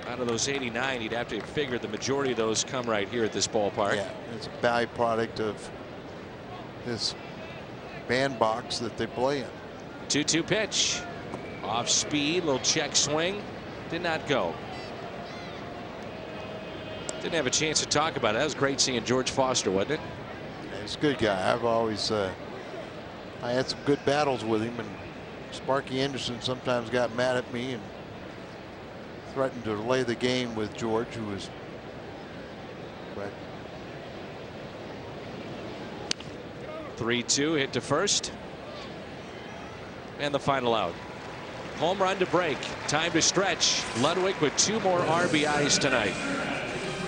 Out of those 89, he'd have to figure the majority of those come right here at this ballpark. Yeah, it's a byproduct of this bandbox that they play in. 2-2 pitch. Off speed, little check swing. Did not go. Didn't have a chance to talk about it. That was great seeing George Foster, wasn't it? Yeah, he's a good guy. I've always I had some good battles with him, and Sparky Anderson sometimes got mad at me and threatened to delay the game with George, who was, but 3-2 hit to first. And the final out. Home run to break. Time to stretch. Ludwig with 2 more RBIs tonight.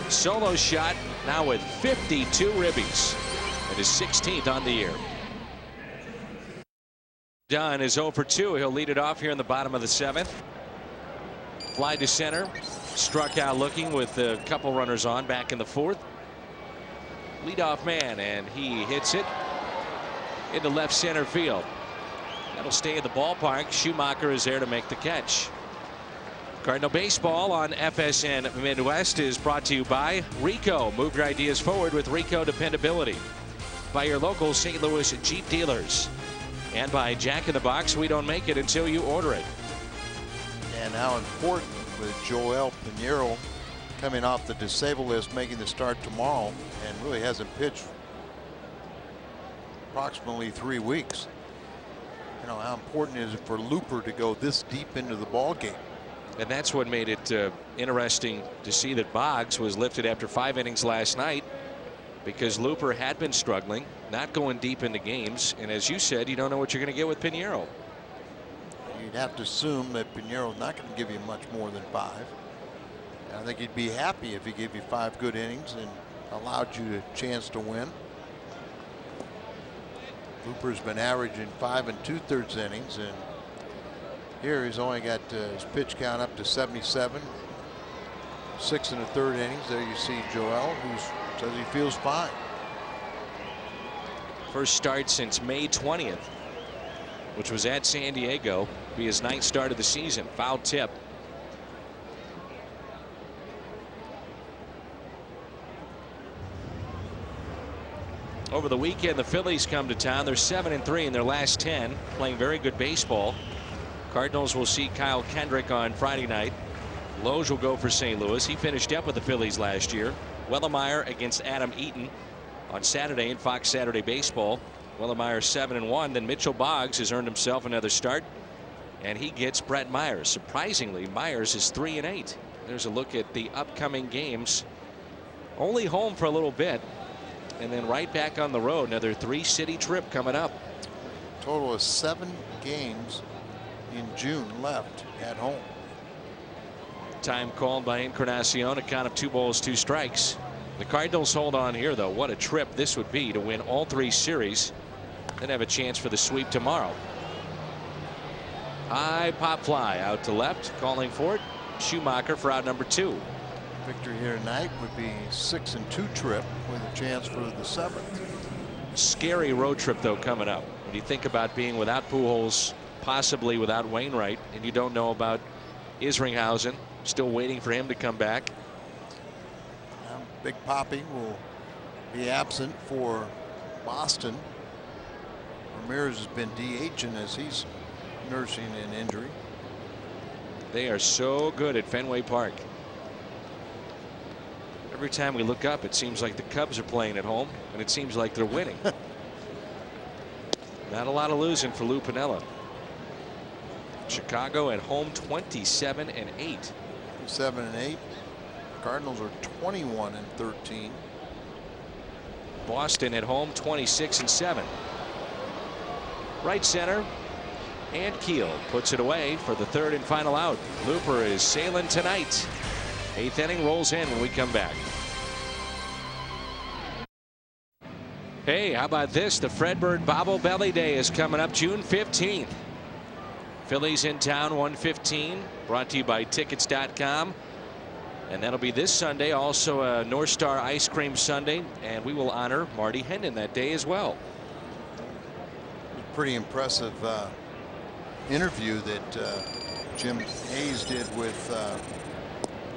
Solo shot now with 52 ribbies. It is 16th on the year. Dunn is 0 for 2. He'll lead it off here in the bottom of the 7th. Fly to center. Struck out looking with a couple runners on back in the 4th. Leadoff man, and he hits it into left center field. That'll stay in the ballpark. Schumacher is there to make the catch. Cardinal Baseball on FSN Midwest is brought to you by Rico. Move your ideas forward with Rico dependability. By your local St. Louis Jeep dealers. And by Jack in the Box. We don't make it until you order it. And how important with Joel Pinheiro coming off the disabled list, making the start tomorrow, and really hasn't pitched approximately 3 weeks. You know, how important is it for Looper to go this deep into the ball game? And that's what made it interesting to see that Boggs was lifted after 5 innings last night, because Looper had been struggling, not going deep into games. And as you said, you don't know what you're going to get with Pinheiro. You'd have to assume that Pinheiro's not going to give you much more than 5. And I think he'd be happy if he gave you 5 good innings and allowed you a chance to win. Looper's been averaging 5 2/3 innings, and here he's only got his pitch count up to 77. 6 1/3 innings. There you see Joel, who says he feels fine. First start since May 20th, which was at San Diego. Be his 9th start of the season. Foul tip. Over the weekend, the Phillies come to town. They're 7-3 in their last 10, playing very good baseball. Cardinals will see Kyle Kendrick on Friday night. Loge will go for St. Louis. He finished up with the Phillies last year. Wellemeyer against Adam Eaton on Saturday in Fox Saturday Baseball. Wellemeyer 7-1. Then Mitchell Boggs has earned himself another start, and he gets Brett Myers. Surprisingly, Myers is 3-8. There's a look at the upcoming games. Only home for a little bit, and then right back on the road. Another 3-city trip coming up. Total of 7 games in June left at home. Time called by Encarnacion. A count of 2 balls, 2 strikes. The Cardinals hold on here, though. What a trip this would be to win all 3 series, then have a chance for the sweep tomorrow. High pop fly out to left, calling for it. Schumacher for out number 2. Victory here tonight would be 6-2 trip with a chance for the 7th. Scary road trip, though, coming up. When you think about being without Pujols, possibly without Wainwright, and you don't know about Isringhausen, still waiting for him to come back. Big Papi will be absent for Boston. Ramirez has been DHing as he's nursing an injury. They are so good at Fenway Park. Every time we look up, it seems like the Cubs are playing at home, and it seems like they're winning. Not a lot of losing for Lou Piniella. Chicago at home 27-8. 7-8. Cardinals are 21-13. Boston at home 26-7. Right center, and Keel puts it away for the 3rd and final out. Looper is sailing tonight. 8th inning rolls in when we come back. Hey, how about this? The Fredbird Bobble Belly Day is coming up June 15th. Phillies in town 1:15. Brought to you by Tickets.com. And that'll be this Sunday, also a North Star Ice Cream Sunday, and we will honor Marty Hendon that day as well. Pretty impressive interview that Jim Hayes did with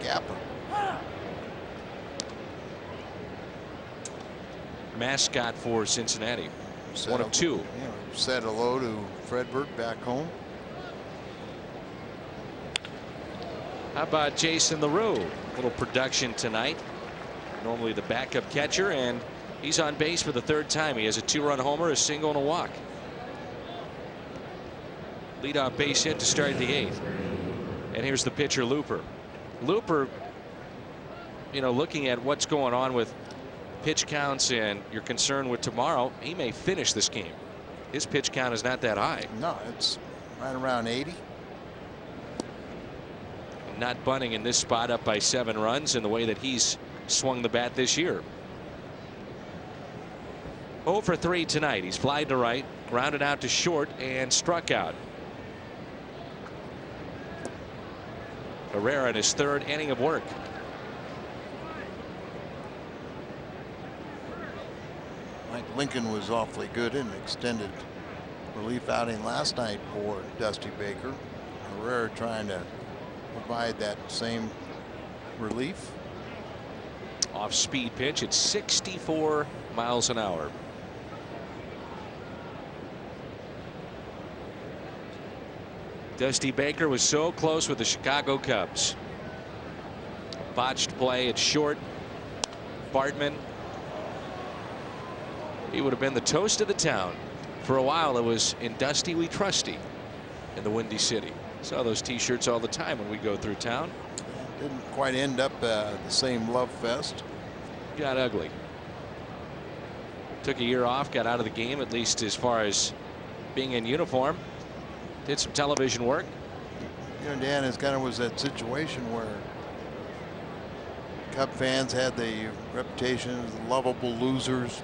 Gapper. Mascot for Cincinnati. One of 2. You know, said hello to Fredbird back home. How about Jason LaRue? Little production tonight. Normally the backup catcher, and he's on base for the 3rd time. He has a 2-run homer, a single, and a walk. Leadoff base hit to start the 8th. And here's the pitcher, Looper. Looper, you know, looking at what's going on with pitch counts and your concern with tomorrow, he may finish this game. His pitch count is not that high. No, it's right around 80. Not bunting in this spot, up by 7 runs, in the way that he's swung the bat this year. 0 for 3 tonight. He's flied to right, grounded out to short, and struck out. Herrera in his 3rd inning of work. Mike Lincoln was awfully good in an extended relief outing last night for Dusty Baker. Herrera trying to provide that same relief. Off speed pitch at 64 miles an hour. Dusty Baker was so close with the Chicago Cubs. botched play at short. Bartman. He would have been the toast of the town. For a while it was in Dusty We Trusty in the Windy City. Saw those t-shirts all the time when we go through town. Didn't quite end up the same love fest. Got ugly. Took a year off, got out of the game, at least as far as being in uniform. Did some television work. You know, Dan, it kind of was that situation where Cub fans had the reputation as lovable losers,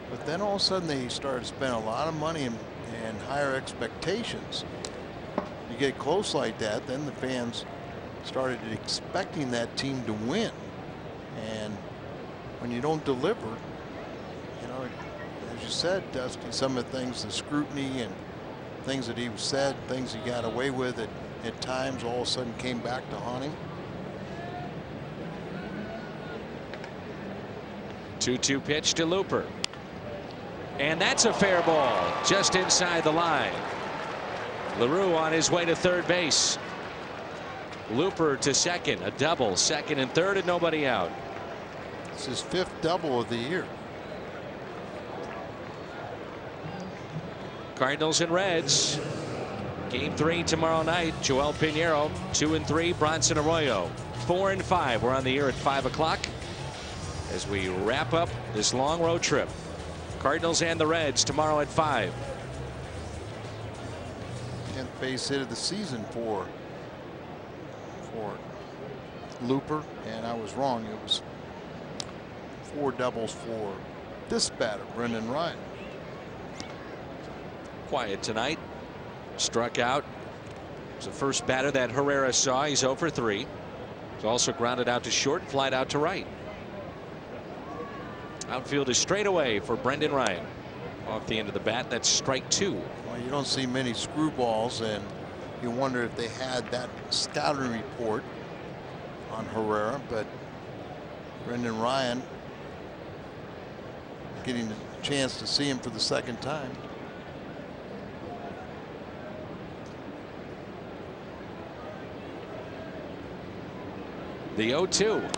but then all of a sudden they started spending a lot of money and higher expectations. You get close like that, then the fans started expecting that team to win, and when you don't deliver, you know, as you said, Dusty, some of the things, the scrutiny and things that he said, things he got away with at times, all of a sudden came back to haunt him. 2-2 pitch to Looper. And that's a fair ball just inside the line. LaRue on his way to third base. Looper to second, a double, second and third, and nobody out. It's his 5th double of the year. Cardinals and Reds. Game 3 tomorrow night. Joel Pinheiro, 2-3. Bronson Arroyo, 4-5. We're on the air at 5 o'clock as we wrap up this long road trip. Cardinals and the Reds tomorrow at 5. 10th base hit of the season for Looper, and I was wrong. It was 4 doubles for this batter, Brendan Ryan. Quiet tonight. Struck out. It was the first batter that Herrera saw. He's 0 for 3. He's also grounded out to short, flied out to right. Outfield is straight away for Brendan Ryan. Off the end of the bat, that's strike 2. Well, you don't see many screwballs, and you wonder if they had that scouting report on Herrera, but Brendan Ryan getting the chance to see him for the 2nd time. The 0-2.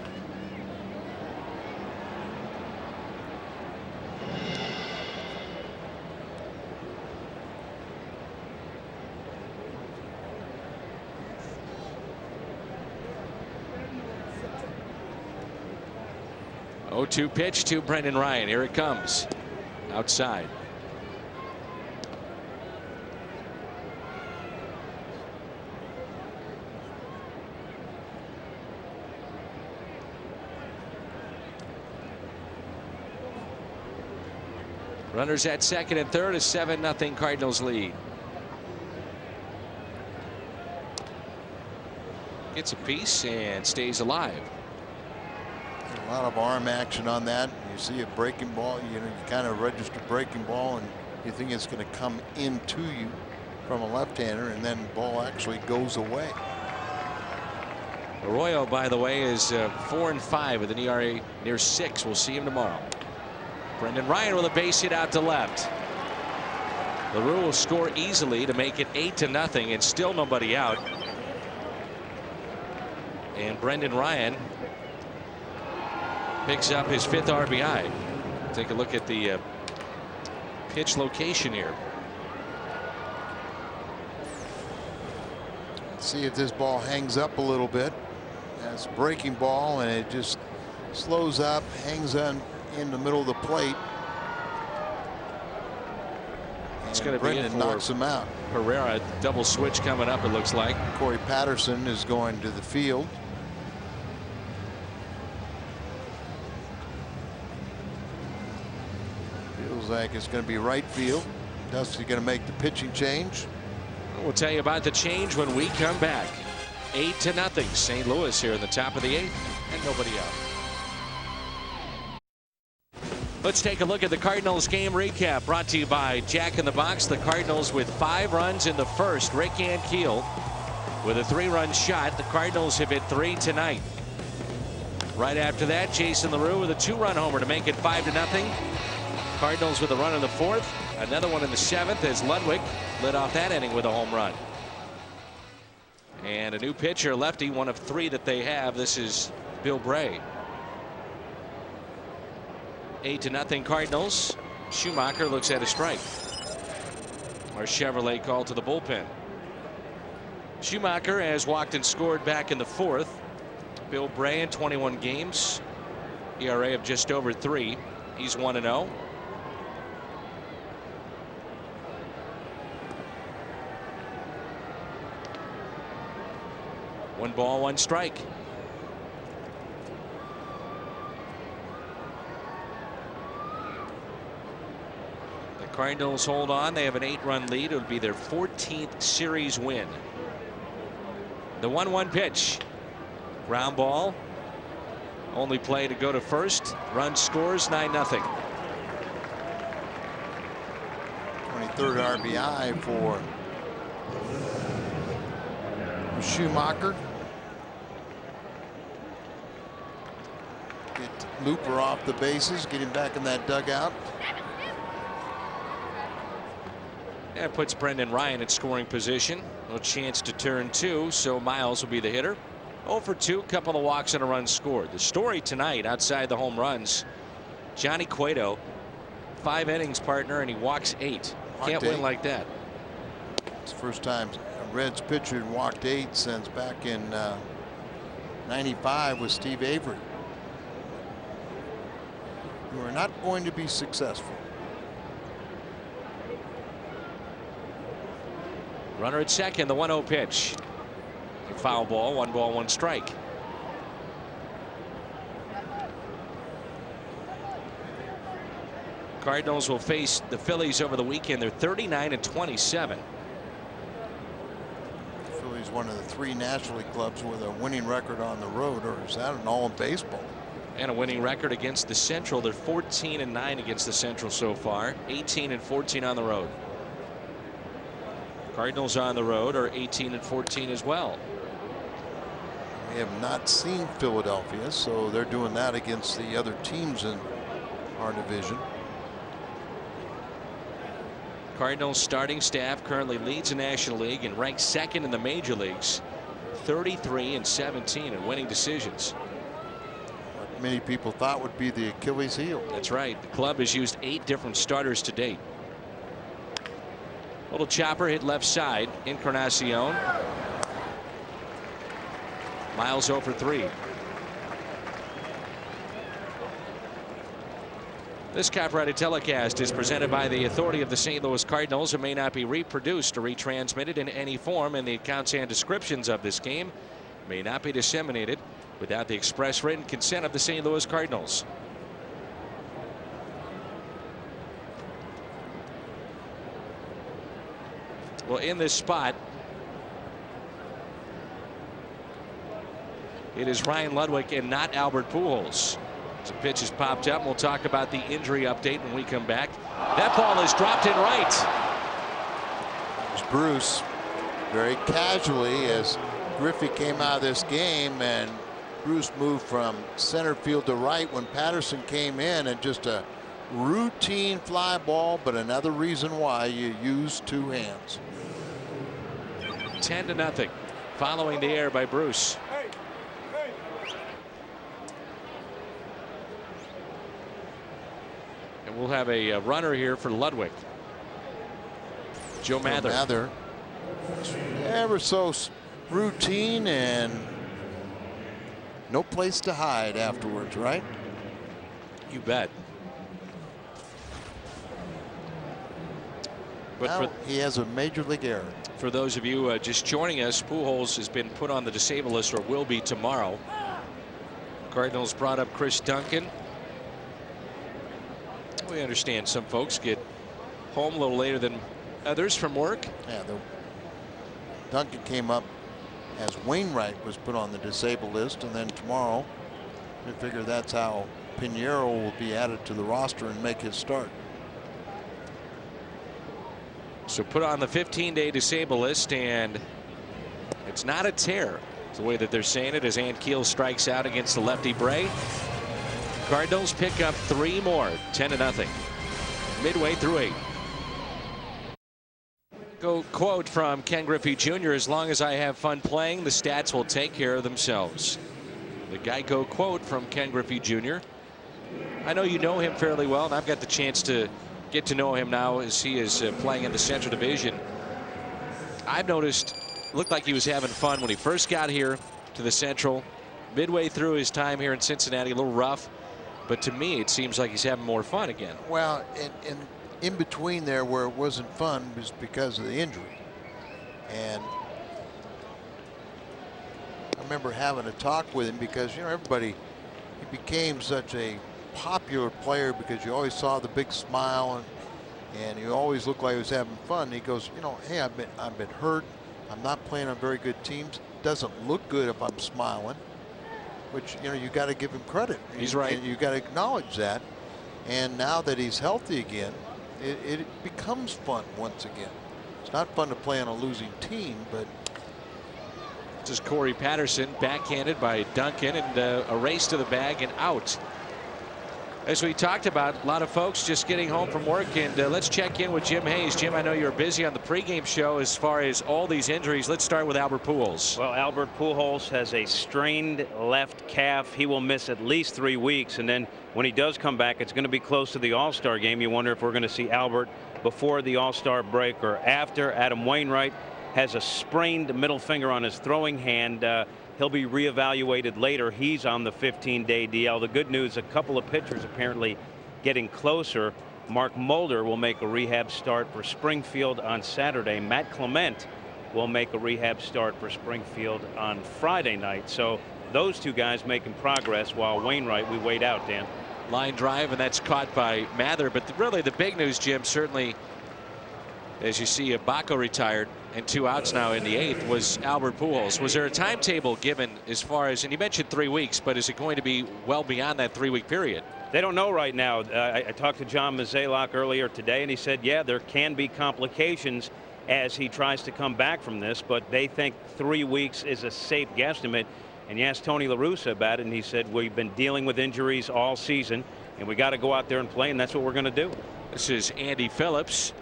Oh-2 pitch to Brendan Ryan. Here it comes. Outside. Runners at second and third, a 7-0 Cardinals lead. Gets a piece and stays alive. A lot of arm action on that. You see a breaking ball, you know, you kind of register breaking ball and you think it's going to come into you from a left-hander, and then the ball actually goes away. Arroyo, by the way, is 4-5 with an ERA near 6. We'll see him tomorrow. Brendan Ryan with a base hit out to left. LaRue will score easily to make it 8-0 and still nobody out. And Brendan Ryan picks up his 5th RBI. Take a look at the pitch location here. Let's see if this ball hangs up a little bit. That's a breaking ball, and it just slows up, hangs on in the middle of the plate. It's going to be Brendan knocks him out. Herrera, double switch coming up, it looks like. Corey Patterson is going to the field. Feels like it's going to be right field. Dusty's going to make the pitching change. We'll tell you about the change when we come back. 8-0 St. Louis here in the top of the 8th, and nobody out. Let's take a look at the Cardinals game recap, brought to you by Jack in the Box. The Cardinals with 5 runs in the first. Rick Ankiel with a 3-run shot. The Cardinals have hit 3 tonight. Right after that, Jason LaRue with a 2-run homer to make it 5-0. Cardinals with a run in the 4th. Another one in the 7th as Ludwig led off that inning with a home run. And a new pitcher, lefty, one of 3 that they have. This is Bill Bray. 8-0 Cardinals. Schumacher looks at a strike. Our Chevrolet call to the bullpen. Schumacher has walked and scored back in the 4th. Bill Bray in 21 games. ERA of just over 3. He's 1-0. One ball, one strike. The Cardinals hold on. They have an 8-run lead. It would be their 14th series win. The 1-1 pitch. Ground ball. Only play to go to first. Run scores 9-0. 23rd RBI for Schumacher. Get Looper off the bases, get him back in that dugout. That puts Brendan Ryan in scoring position. No chance to turn 2, so Miles will be the hitter. 0 for 2, couple of walks and a run scored. The story tonight outside the home runs, Johnny Cueto, 5 innings partner, and he walks 8. Can't win like that. It's the first time a Reds pitcher had walked 8 since back in '95 with Steve Avery. You are not going to be successful. Runner at second, the 1-0 pitch. A foul ball, 1 ball, 1 strike. Cardinals will face the Phillies over the weekend. They're 39-27. Phillies, one of the 3 National League clubs with a winning record on the road, or is that an all in baseball? And a winning record against the Central. They're 14-9 against the Central so far. 18-14 on the road. Cardinals on the road are 18-14 as well. We have not seen Philadelphia, so they're doing that against the other teams in our division. Cardinals starting staff currently leads the National League and ranks 2nd in the major leagues. 33-17 in winning decisions. What many people thought would be the Achilles heel. That's right. The club has used 8 different starters to date. Little chopper hit left side. Encarnacion. Miles 0 for 3. This copyrighted telecast is presented by the authority of the St. Louis Cardinals and may not be reproduced or retransmitted in any form, and the accounts and descriptions of this game may not be disseminated without the express written consent of the St. Louis Cardinals. Well, in this spot, it is Ryan Ludwig and not Albert Pujols. Some pitches popped up. We'll talk about the injury update when we come back. That ball is dropped in right. There's Bruce very casually as Griffey came out of this game, and Bruce moved from center field to right when Patterson came in, and just a routine fly ball, but another reason why you use 2 hands. 10-0 following the error by Bruce. And we'll have a runner here for Ludwig. Joe Mather. Ever so routine and no place to hide afterwards, right? You bet. But now he has a major league error. For those of you just joining us, Pujols has been put on the disabled list, or will be tomorrow. Cardinals brought up Chris Duncan. We understand some folks get home a little later than others from work. Yeah, Duncan came up as Wainwright was put on the disabled list, and then tomorrow we figure that's how Pinheiro will be added to the roster and make his start. So put on the 15-day disabled list, and it's not a tear. It's the way that they're saying it as Ankiel strikes out against the lefty Bray. Cardinals pick up 3 more, 10-0. Midway through 8. Go quote from Ken Griffey Jr. As long as I have fun playing, the stats will take care of themselves. The Geico quote from Ken Griffey Jr. I know you know him fairly well, and I've got the chance to get to know him now as he is playing in the Central Division. I've noticed looked like he was having fun when he first got here to the Central. Midway through his time here in Cincinnati, a little rough, but to me it seems like he's having more fun again. Well, in between there where it wasn't fun was because of the injury. And I remember having a talk with him because, you know, he became such a popular player because you always saw the big smile and he always looked like he was having fun. And he goes, you know, hey, I've been hurt. I'm not playing on very good teams. Doesn't look good if I'm smiling, which, you know, you got to give him credit. He's right. You got to acknowledge that. And now that he's healthy again, it becomes fun once again. It's not fun to play on a losing team, but. This is Corey Patterson, backhanded by Duncan, and a race to the bag and out. As we talked about, a lot of folks just getting home from work, and let's check in with Jim Hayes. Jim, I know you're busy on the pregame show as far as all these injuries. Let's start with Albert Pujols. Well, Albert Pujols has a strained left calf. He will miss at least 3 weeks, and then when he does come back, it's going to be close to the All-Star game. You wonder if we're going to see Albert before the All-Star break or after. Adam Wainwright has a sprained middle finger on his throwing hand. He'll be reevaluated later. He's on the 15-day DL. The good news, a couple of pitchers apparently getting closer. Mark Mulder will make a rehab start for Springfield on Saturday. Matt Clement will make a rehab start for Springfield on Friday night. So those two guys making progress while Wainwright, we wait out, Dan. Line drive, and that's caught by Mather. But really the big news, Jim, certainly as you see Baco retired and 2 outs now in the 8th, was Albert Pujols. Was there a timetable given as far as, and you mentioned 3 weeks, but is it going to be well beyond that 3-week period? They don't know right now. I talked to John Mozeliak earlier today, and he said, yeah, there can be complications as he tries to come back from this, but they think 3 weeks is a safe guesstimate. And you asked Tony La Russa about it, and he said, we've been dealing with injuries all season, and we got to go out there and play, and that's what we're going to do. This is Andy Phillips.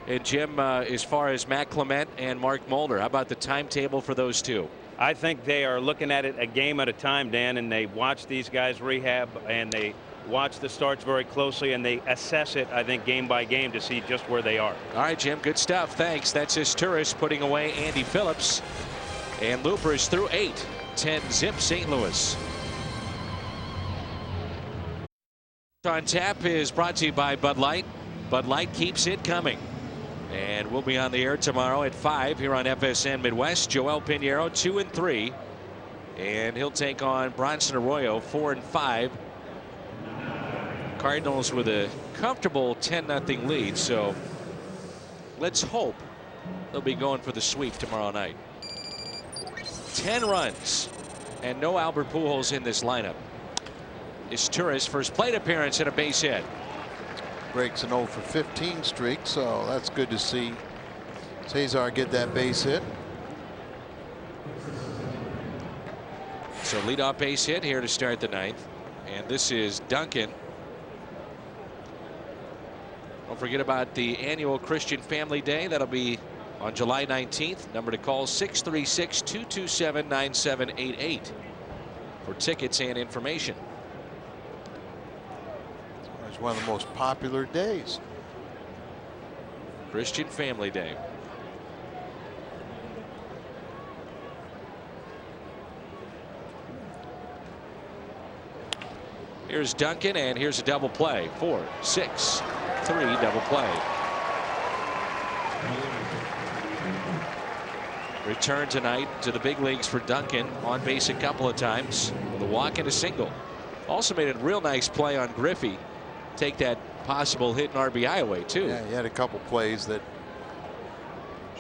And Jim, as far as Matt Clement and Mark Mulder, how about the timetable for those two? I think they are looking at it a game at a time, Dan, and they watch these guys rehab and they watch the starts very closely and they assess it, I think, game by game to see just where they are. All right, Jim, good stuff. Thanks. That's his tourist putting away Andy Phillips. And Looper is through 8. 10 zip St. Louis. On Tap is brought to you by Bud Light. Bud Light keeps it coming. And we'll be on the air tomorrow at 5 here on FSN Midwest. Joel Pinheiro 2-3, and he'll take on Bronson Arroyo 4-5. Cardinals with a comfortable 10-0 lead, so let's hope they'll be going for the sweep tomorrow night. 10 runs and no Albert Pujols in this lineup. Isturiz first plate appearance and a base hit. Breaks an 0 for 15 streak, so that's good to see Cesar get that base hit. So leadoff base hit here to start the 9th, and this is Duncan. Don't forget about the annual Christian Family Day. That'll be on July 19th. Number to call 636-227-9788 for tickets and information. It's one of the most popular days. Christian Family Day. Here's Duncan, and here's a double play. 4, 6, 3 double play. Return tonight to the big leagues for Duncan, on base a couple of times with a walk and a single. Also made a real nice play on Griffey. Take that possible hit and RBI away too. Yeah, he had a couple plays that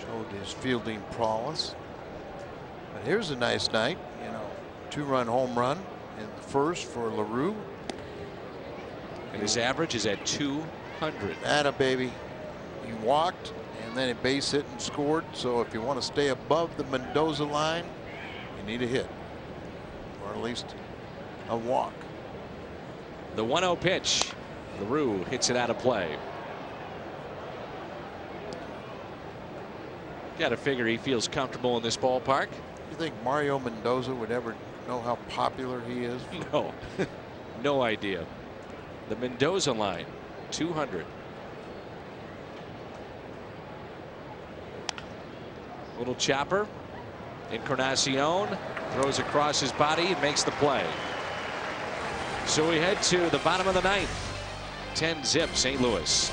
showed his fielding prowess. But here's a nice night, you know, 2-run home run in the first for LaRue. And his average is at 200. Atta baby. He walked and then he base hit and scored. So if you want to stay above the Mendoza line, you need a hit, or at least a walk. The 1-0 pitch. LaRue hits it out of play. Got to figure he feels comfortable in this ballpark. You think Mario Mendoza would ever know how popular he is? No, no idea. The Mendoza line, 200. Little chopper. Encarnacion throws across his body and makes the play. So we head to the bottom of the ninth. 10-zip St. Louis.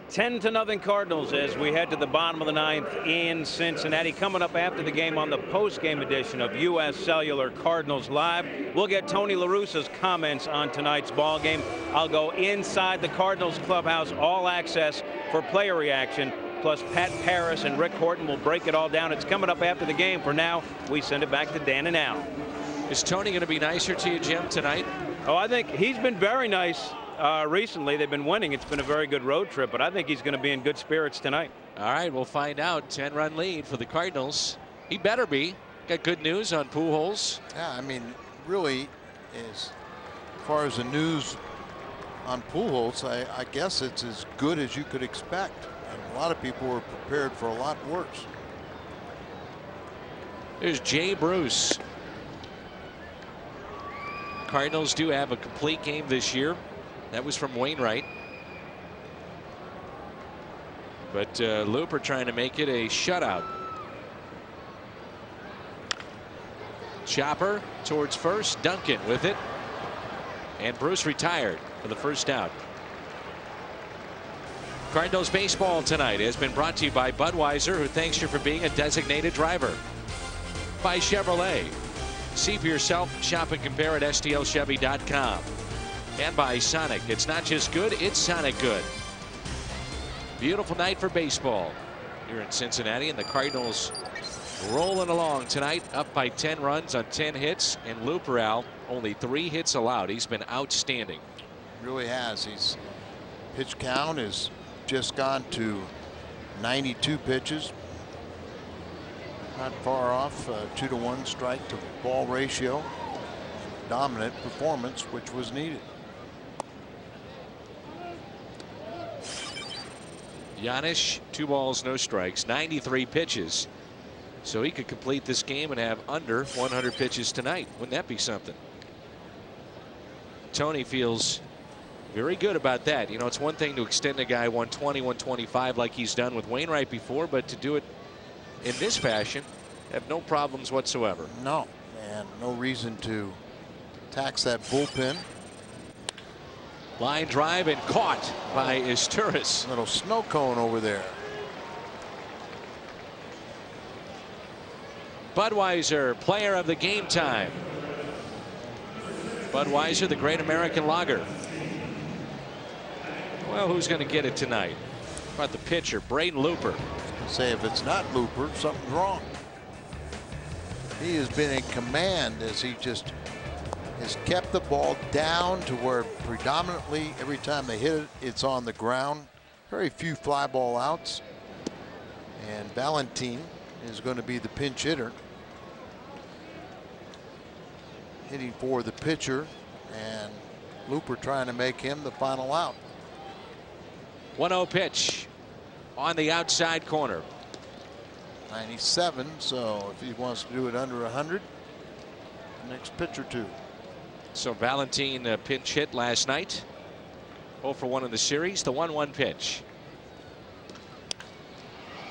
10-0 Cardinals as we head to the bottom of the ninth in Cincinnati. Coming up after the game on the post-game edition of U.S. Cellular Cardinals Live, we'll get Tony La Russa's comments on tonight's ball game. I'll go inside the Cardinals clubhouse, all access for player reaction. Plus Pat Paris and Rick Horton will break it all down. It's coming up after the game. For now, we send it back to Dan and Al. Is Tony going to be nicer to you, Jim, tonight? Oh, I think he's been very nice. Recently they've been winning. It's been a very good road trip, but I think he's going to be in good spirits tonight. All right, we'll find out. 10-run lead for the Cardinals. He better be. Got good news on Pujols. Yeah, I mean, really, as far as the news on Pujols, I guess it's as good as you could expect. And a lot of people were prepared for a lot worse. There's Jay Bruce. Cardinals do have a complete game this year. That was from Wainwright. But Looper trying to make it a shutout. Chopper towards first. Duncan with it. And Bruce retired for the first out. Cardinals baseball tonight has been brought to you by Budweiser, who thanks you for being a designated driver. By Chevrolet. See for yourself. Shop and compare at stlchevy.com. And by Sonic. It's not just good, it's Sonic good. Beautiful night for baseball here in Cincinnati, and the Cardinals rolling along tonight, up by 10 runs on 10 hits, and Looper, Al, only 3 hits allowed. He's been outstanding. Really has. His pitch count has just gone to 92 pitches. Not far off. 2-to-1 strike to ball ratio. Dominant performance, which was needed. Giannis, 2 balls, no strikes, 93 pitches. So he could complete this game and have under 100 pitches tonight. Wouldn't that be something? Tony feels very good about that. You know, it's one thing to extend a guy 120, 125 like he's done with Wainwright before, but to do it in this fashion, have no problems whatsoever. No, and no reason to tax that bullpen. Line drive and caught by Izturis. Little snow cone over there. Budweiser, player of the game time. Budweiser, the great American lager. Well, who's going to get it tonight? How about the pitcher, Braden Looper? Say if it's not Looper, something's wrong. He has been in command as he just has kept the ball down to where predominantly every time they hit it, it's on the ground. Very few fly ball outs. And Valentin is going to be the pinch hitter. Hitting for the pitcher, and Looper trying to make him the final out. 1-0 pitch on the outside corner. 97, so if he wants to do it under 100, next pitch or two. So Valentin pinch hit last night. 0 for 1 in the series. The 1-1 pitch.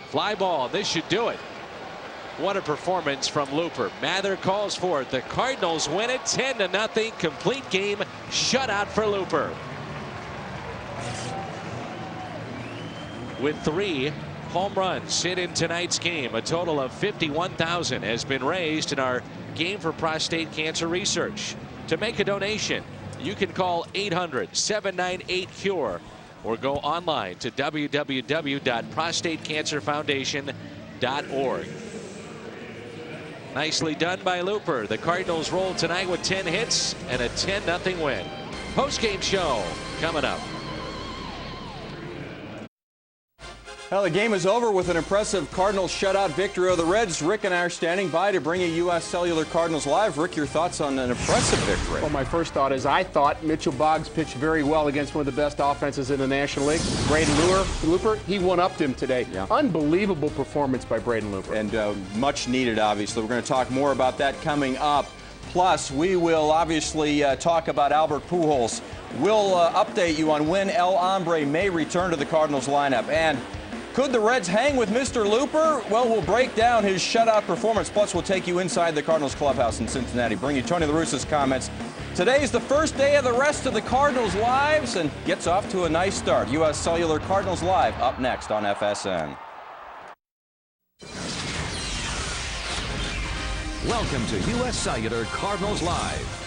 Fly ball. This should do it. What a performance from Looper. Mather calls for it. The Cardinals win it 10-0. Complete game shutout for Looper. With 3 home runs hit in tonight's game, a total of $51,000 has been raised in our Game for Prostate Cancer Research. To make a donation, you can call 800-798-CURE or go online to www.prostatecancerfoundation.org. Nicely done by Looper. The Cardinals roll tonight with 10 hits and a 10-0 win. Post-game show coming up. Well, the game is over with an impressive Cardinals shutout victory of the Reds. Rick and I are standing by to bring you U.S. Cellular Cardinals Live. Rick, your thoughts on an impressive victory? Well, my first thought is I thought Mitchell Boggs pitched very well against one of the best offenses in the National League. Braden Looper, he one-upped him today. Yeah. Unbelievable performance by Braden Looper. And much needed, obviously. We're going to talk more about that coming up. Plus, we will obviously talk about Albert Pujols. We'll update you on when El Hombre may return to the Cardinals lineup. And could the Reds hang with Mr. Looper? Well, we'll break down his shutout performance. Plus, we'll take you inside the Cardinals clubhouse in Cincinnati. Bring you Tony La Russa's comments. Today's the first day of the rest of the Cardinals' lives and gets off to a nice start. U.S. Cellular Cardinals Live up next on FSN. Welcome to U.S. Cellular Cardinals Live.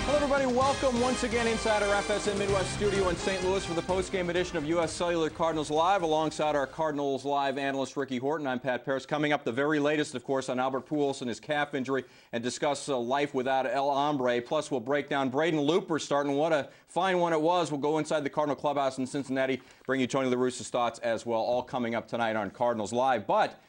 Hello, everybody. Welcome once again inside our FSN Midwest studio in St. Louis for the post-game edition of U.S. Cellular Cardinals Live. Alongside our Cardinals Live analyst Ricky Horton, I'm Pat Paris. Coming up, the very latest, of course, on Albert Pujols and his calf injury, and discuss life without El Hombre. Plus, we'll break down Braden Looper starting. What a fine one it was. We'll go inside the Cardinal clubhouse in Cincinnati, bring you Tony La Russa's thoughts as well, all coming up tonight on Cardinals Live. But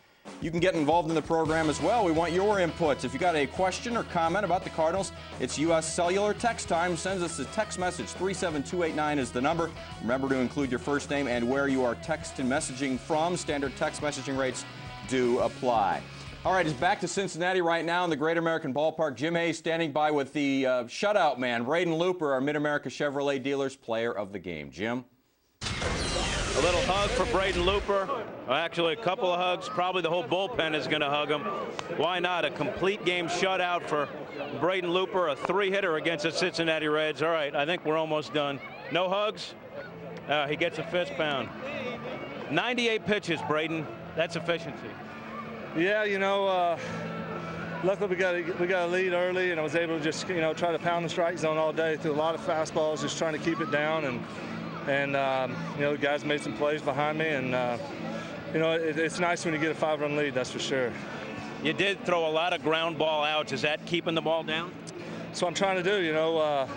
you can get involved in the program as well. We want your inputs. If you got a question or comment about the Cardinals, it's U.S. Cellular text time. Send us a text message. 37289 is the number. Remember to include your first name and where you are text and messaging from. Standard text messaging rates do apply. All right, it's back to Cincinnati right now in the Great American Ballpark. Jim Hayes standing by with the shutout man, Braden Looper, our Mid-America Chevrolet Dealers Player of the Game. Jim? A little hug for Braden Looper. Actually, a couple of hugs. Probably the whole bullpen is going to hug him. Why not? A complete game shutout for Braden Looper, a three-hitter against the Cincinnati Reds. All right, I think we're almost done. No hugs? He gets a fist pound. 98 pitches, Braden. That's efficiency. Yeah, you know, luckily we got a lead early, and I was able to just, you know, try to pound the strike zone all day through a lot of fastballs, just trying to keep it down. And you know, the guys made some plays behind me, and you know, it's nice when you get a 5-run lead, that's for sure. You did throw a lot of ground ball outs. Is that keeping the ball down? That's what I'm trying to do. You know,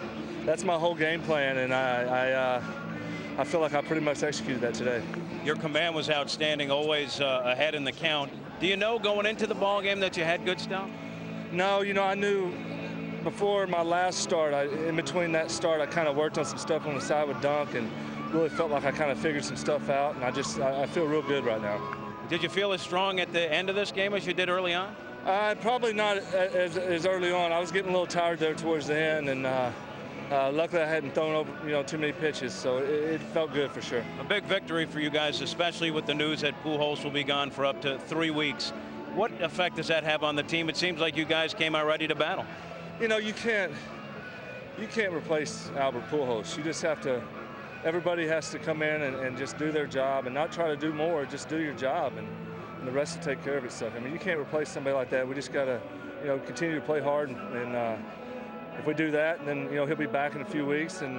that's my whole game plan, and I feel like I pretty much executed that today. Your command was outstanding, always ahead in the count. Do you know going into the ball game that you had good stuff? No, you know, I knew before my last start, in between that start, I kind of worked on some stuff on the side with Dunk and really felt like I kind of figured some stuff out, and I feel real good right now. Did you feel as strong at the end of this game as you did early on? Probably not as early on. I was getting a little tired there towards the end, and luckily I hadn't thrown over, you know, too many pitches, so it felt good for sure. A big victory for you guys, especially with the news that Pujols will be gone for up to 3 weeks. What effect does that have on the team? It seems like you guys came out ready to battle. You know, you can't replace Albert Pujols. You just have to, everybody has to come in and just do their job and not try to do more, just do your job, and the rest will take care of itself. I mean, you can't replace somebody like that. We just got to, you know, continue to play hard, and if we do that, then, you know, he'll be back in a few weeks, and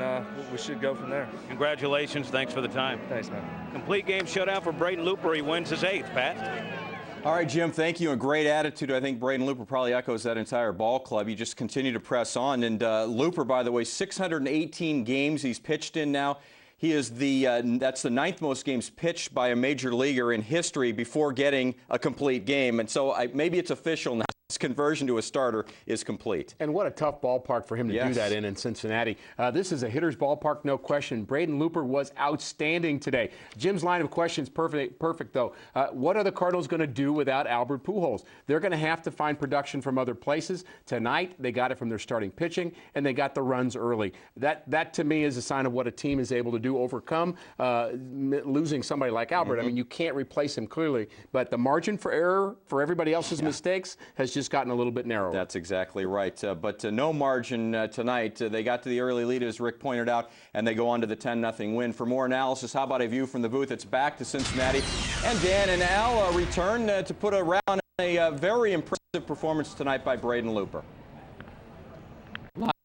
we should go from there. Congratulations. Thanks for the time. Thanks, man. Complete game shutout for Braden Looper. He wins his 8th, Pat. All right, Jim, thank you. A great attitude. I think Braden Looper probably echoes that entire ball club. You just continue to press on. And Looper, by the way, 618 games he's pitched in now. He is that's the 9th most games pitched by a major leaguer in history before getting a complete game. And so maybe it's official now. His conversion to a starter is complete. And what a tough ballpark for him to do that in Cincinnati. This is a hitter's ballpark, no question. Braden Looper was outstanding today. Jim's line of questions perfect though. What are the Cardinals going to do without Albert Pujols? They're going to have to find production from other places. Tonight, they got it from their starting pitching, and they got the runs early. That to me is a sign of what a team is able to do, overcome losing somebody like Albert. I mean, you can't replace him clearly, but the margin for error for everybody else's mistakes has just gotten a little bit narrower. That's exactly right. But no margin tonight. They got to the early lead, as Rick pointed out, and they go on to the 10-0 win. For more analysis, how about a view from the booth? It's back to Cincinnati. And Dan and Al return to put a round on a very impressive performance tonight by Braden Looper.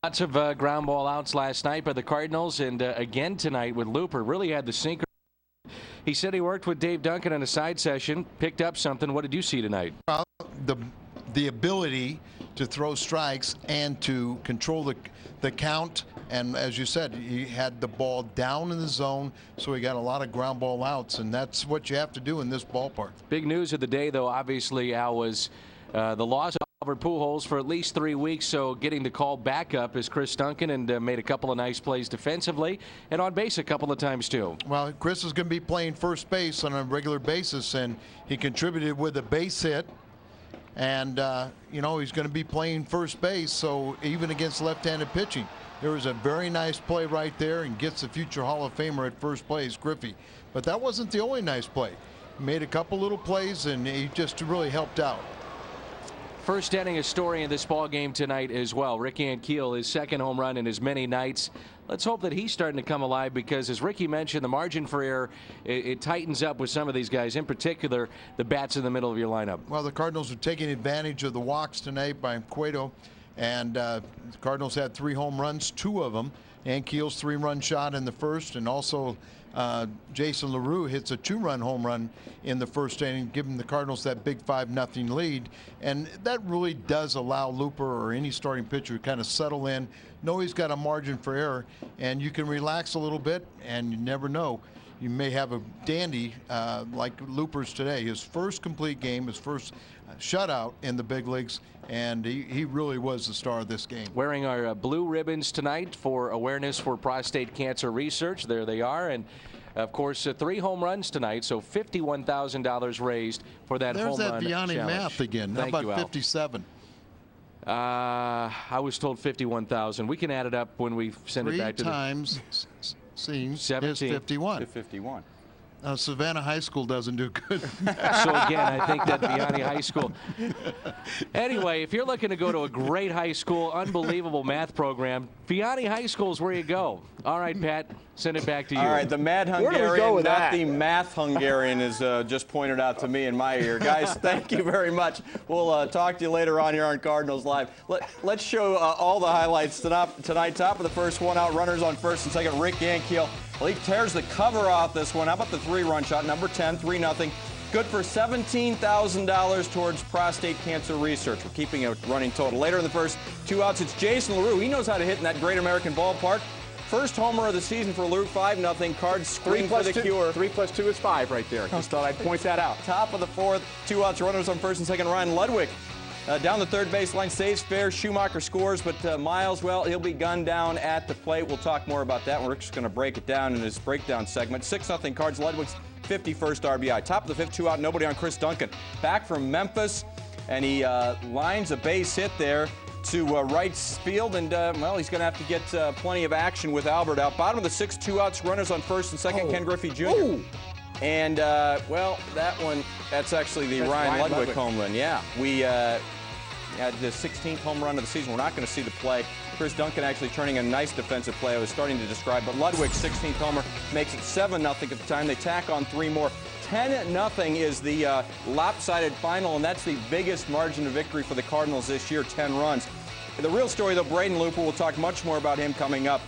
Lots of ground ball outs last night by the Cardinals, and again tonight with Looper. Really had the sinker. He said he worked with Dave Duncan on a side session, picked up something. What did you see tonight? Well, the ability to throw strikes and to control the count And as you said, he had the ball down in the zone, so he got a lot of ground ball outs, and that's what you have to do in this ballpark. Big news of the day, though, obviously, Al, was the loss of Albert Pujols for at least 3 weeks, so getting the call back up is Chris Duncan, and made a couple of nice plays defensively and on base a couple of times, too. Well, Chris is going to be playing first base on a regular basis, and he contributed with a base hit. And, you know, he's going to be playing first base, so even against left-handed pitching. There was a very nice play right there, and gets the future Hall of Famer at first place, Griffey. But that wasn't the only nice play. He made a couple little plays, and he just really helped out. First inning, a story in this ball game tonight as well. Rick Ankiel, his second home run in as many nights. Let's hope that he's starting to come alive, because as Ricky mentioned, the margin for error, it tightens up with some of these guys, in particular the bats in the middle of your lineup. Well, the Cardinals are taking advantage of the walks tonight by Cueto, and the Cardinals had 3 home runs, 2 of them. Ankiel's 3-run shot in the first, and also Jason LaRue hits a 2-run home run in the first inning, giving the Cardinals that big 5-0 lead. And that really does allow Looper or any starting pitcher to kind of settle in, know he's got a margin for error, and you can relax a little bit, and you never know. You may have a dandy like Looper's today. His first complete game, his first shutout in the big leagues, and he really was the star of this game. Wearing our blue ribbons tonight for awareness for prostate cancer research. There they are. And of course, 3 home runs tonight, so $51,000 raised for that home run challenge. There's that Vianney math again. How about 57? I was told 51,000. We can add it up when we send it back to 3 times seems 17 is 51. To 51. Savannah High School doesn't do good. So again, I think that Vianney High School. Anyway, if you're looking to go to a great high school, unbelievable math program, Vianney High School is where you go. All right, Pat, send it back to you. All right, the Mad Hungarian, not the Math Hungarian, is just pointed out to me in my ear. Guys, thank you very much. We'll talk to you later on here on Cardinals Live. Let's show all the highlights tonight. Top of the first, 1 out, runners on first and second. Rick Ankiel. Well, he tears the cover off this one. How about the 3-run shot? Number 10, 3-0. Good for $17,000 towards prostate cancer research. We're keeping a running total. Later in the first, 2 outs, it's Jason LaRue. He knows how to hit in that Great American Ballpark. First homer of the season for LaRue, 5-0. Cards scream for the cure. 3 plus 2 is 5 right there. Just thought I'd point that out. Top of the fourth, 2 outs, runners on first and second. Ryan Ludwig down the third baseline, saves fair. Schumacher scores, but Miles, well, he'll be gunned down at the plate. We'll talk more about that. We're just going to break it down in his breakdown segment. 6-0 Cards. Ludwig's 51st RBI. Top of the fifth, 2 out, nobody on Chris Duncan. Back from Memphis, and he lines a base hit there to right field, and well, he's going to have to get plenty of action with Albert out. Bottom of the sixth, 2 outs, runners on first and second. Ken Griffey Jr. Oh. And well, that's actually the Ryan Ludwig home run. Yeah, we had the 16th home run of the season. We're not going to see the play. Chris Duncan actually turning a nice defensive play I was starting to describe, but Ludwig's 16th homer makes it 7-0 at the time. They tack on 3 more. 10-0 is the lopsided final, and that's the biggest margin of victory for the Cardinals this year, 10 runs. The real story, though, Braden Looper, we'll talk much more about him coming up.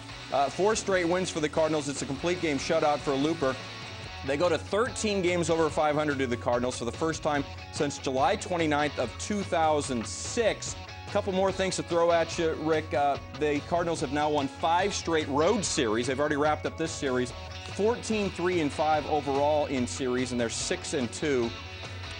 4 straight wins for the Cardinals. It's a complete game shutout for Looper. They go to 13 games over 500 to the Cardinals for the first time since July 29th of 2006. A couple more things to throw at you, Rick. The Cardinals have now won 5 straight road series. They've already wrapped up this series. 14-3-5 overall in series, and they're 6-2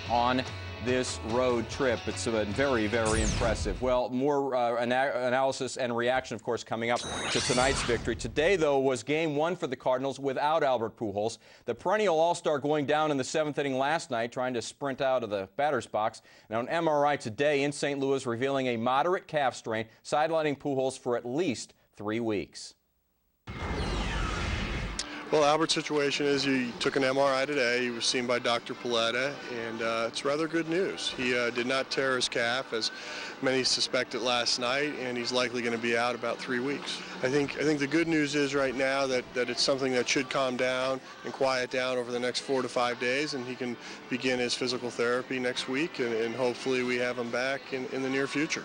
on this road trip. It's been very, very impressive. Well, more analysis and reaction, of course, coming up to tonight's victory. Today, though, was game 1 for the Cardinals without Albert Pujols. The perennial all-star going down in the 7th inning last night, trying to sprint out of the batter's box. Now, an MRI today in St. Louis revealing a moderate calf strain, sidelining Pujols for at least 3 weeks. Well, Albert's situation is he took an MRI today. He was seen by Dr. Paletta, and it's rather good news. He did not tear his calf, as many suspected last night, and he's likely going to be out about 3 weeks. I think the good news is right now that it's something that should calm down and quiet down over the next 4 to 5 days, and he can begin his physical therapy next week, and hopefully we have him back in the near future.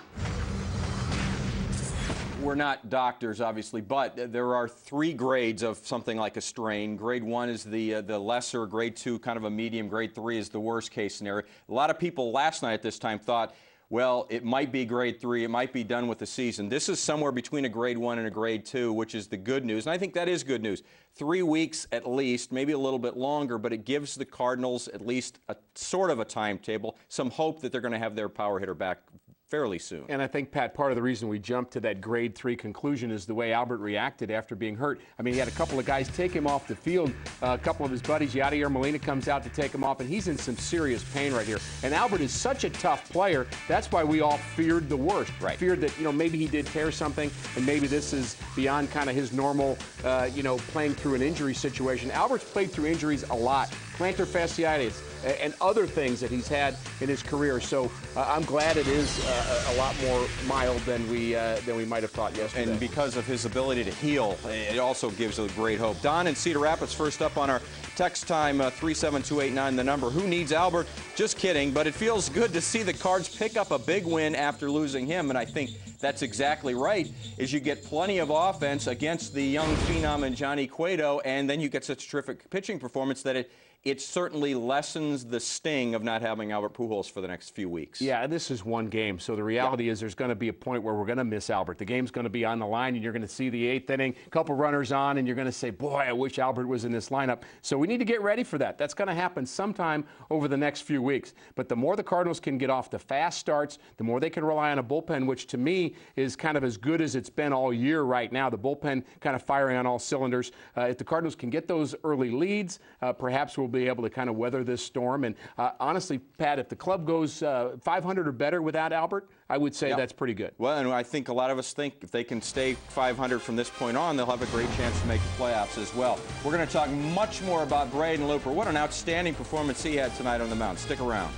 We're not doctors, obviously, but there are 3 grades of something like a strain. Grade 1 is the lesser, grade 2 kind of a medium, grade 3 is the worst case scenario. A lot of people last night at this time thought well, it might be grade 3, it might be done with the season. This is somewhere between a grade 1 and a grade 2, which is the good news. And I think that is good news. 3 weeks at least, maybe a little bit longer, but it gives the Cardinals at least a sort of a timetable, some hope that they're going to have their power hitter back fairly soon. And I think, Pat, part of the reason we jumped to that grade 3 conclusion is the way Albert reacted after being hurt. I mean, he had a couple of guys take him off the field. A couple of his buddies, Yadier Molina, comes out to take him off, and he's in some serious pain right here. And Albert is such a tough player. That's why we all feared the worst. Right. Feared that, maybe he did tear something, and maybe this is beyond kind of his normal, playing through an injury situation. Albert's played through injuries a lot. Plantar fasciitis and other things that he's had in his career. So I'm glad it is a lot more mild than we might have thought yesterday. And because of his ability to heal, it also gives a great hope. Don in Cedar Rapids first up on our text time, 37289, the number. Who needs Albert? Just kidding, but it feels good to see the Cards pick up a big win after losing him, and I think that's exactly right, is you get plenty of offense against the young phenom in Johnny Cueto, and then you get such terrific pitching performance that it certainly lessens the sting of not having Albert Pujols for the next few weeks. Yeah, this is one game, so the reality is there's going to be a point where we're going to miss Albert. The game's going to be on the line, and you're going to see the 8th inning, a couple runners on, and you're going to say, boy, I wish Albert was in this lineup. So we need to get ready for that. That's going to happen sometime over the next few weeks. But the more the Cardinals can get off the fast starts, the more they can rely on a bullpen, which to me is kind of as good as it's been all year right now. The bullpen kind of firing on all cylinders. If the Cardinals can get those early leads, perhaps we'll be able to kind of weather this storm. And honestly, Pat, if the club goes 500 or better without Albert, I would say that's pretty good. Well, and I think a lot of us think if they can stay 500 from this point on, they'll have a great chance to make the playoffs as well. We're going to talk much more about Braden Looper. What an outstanding performance he had tonight on the mound. Stick around.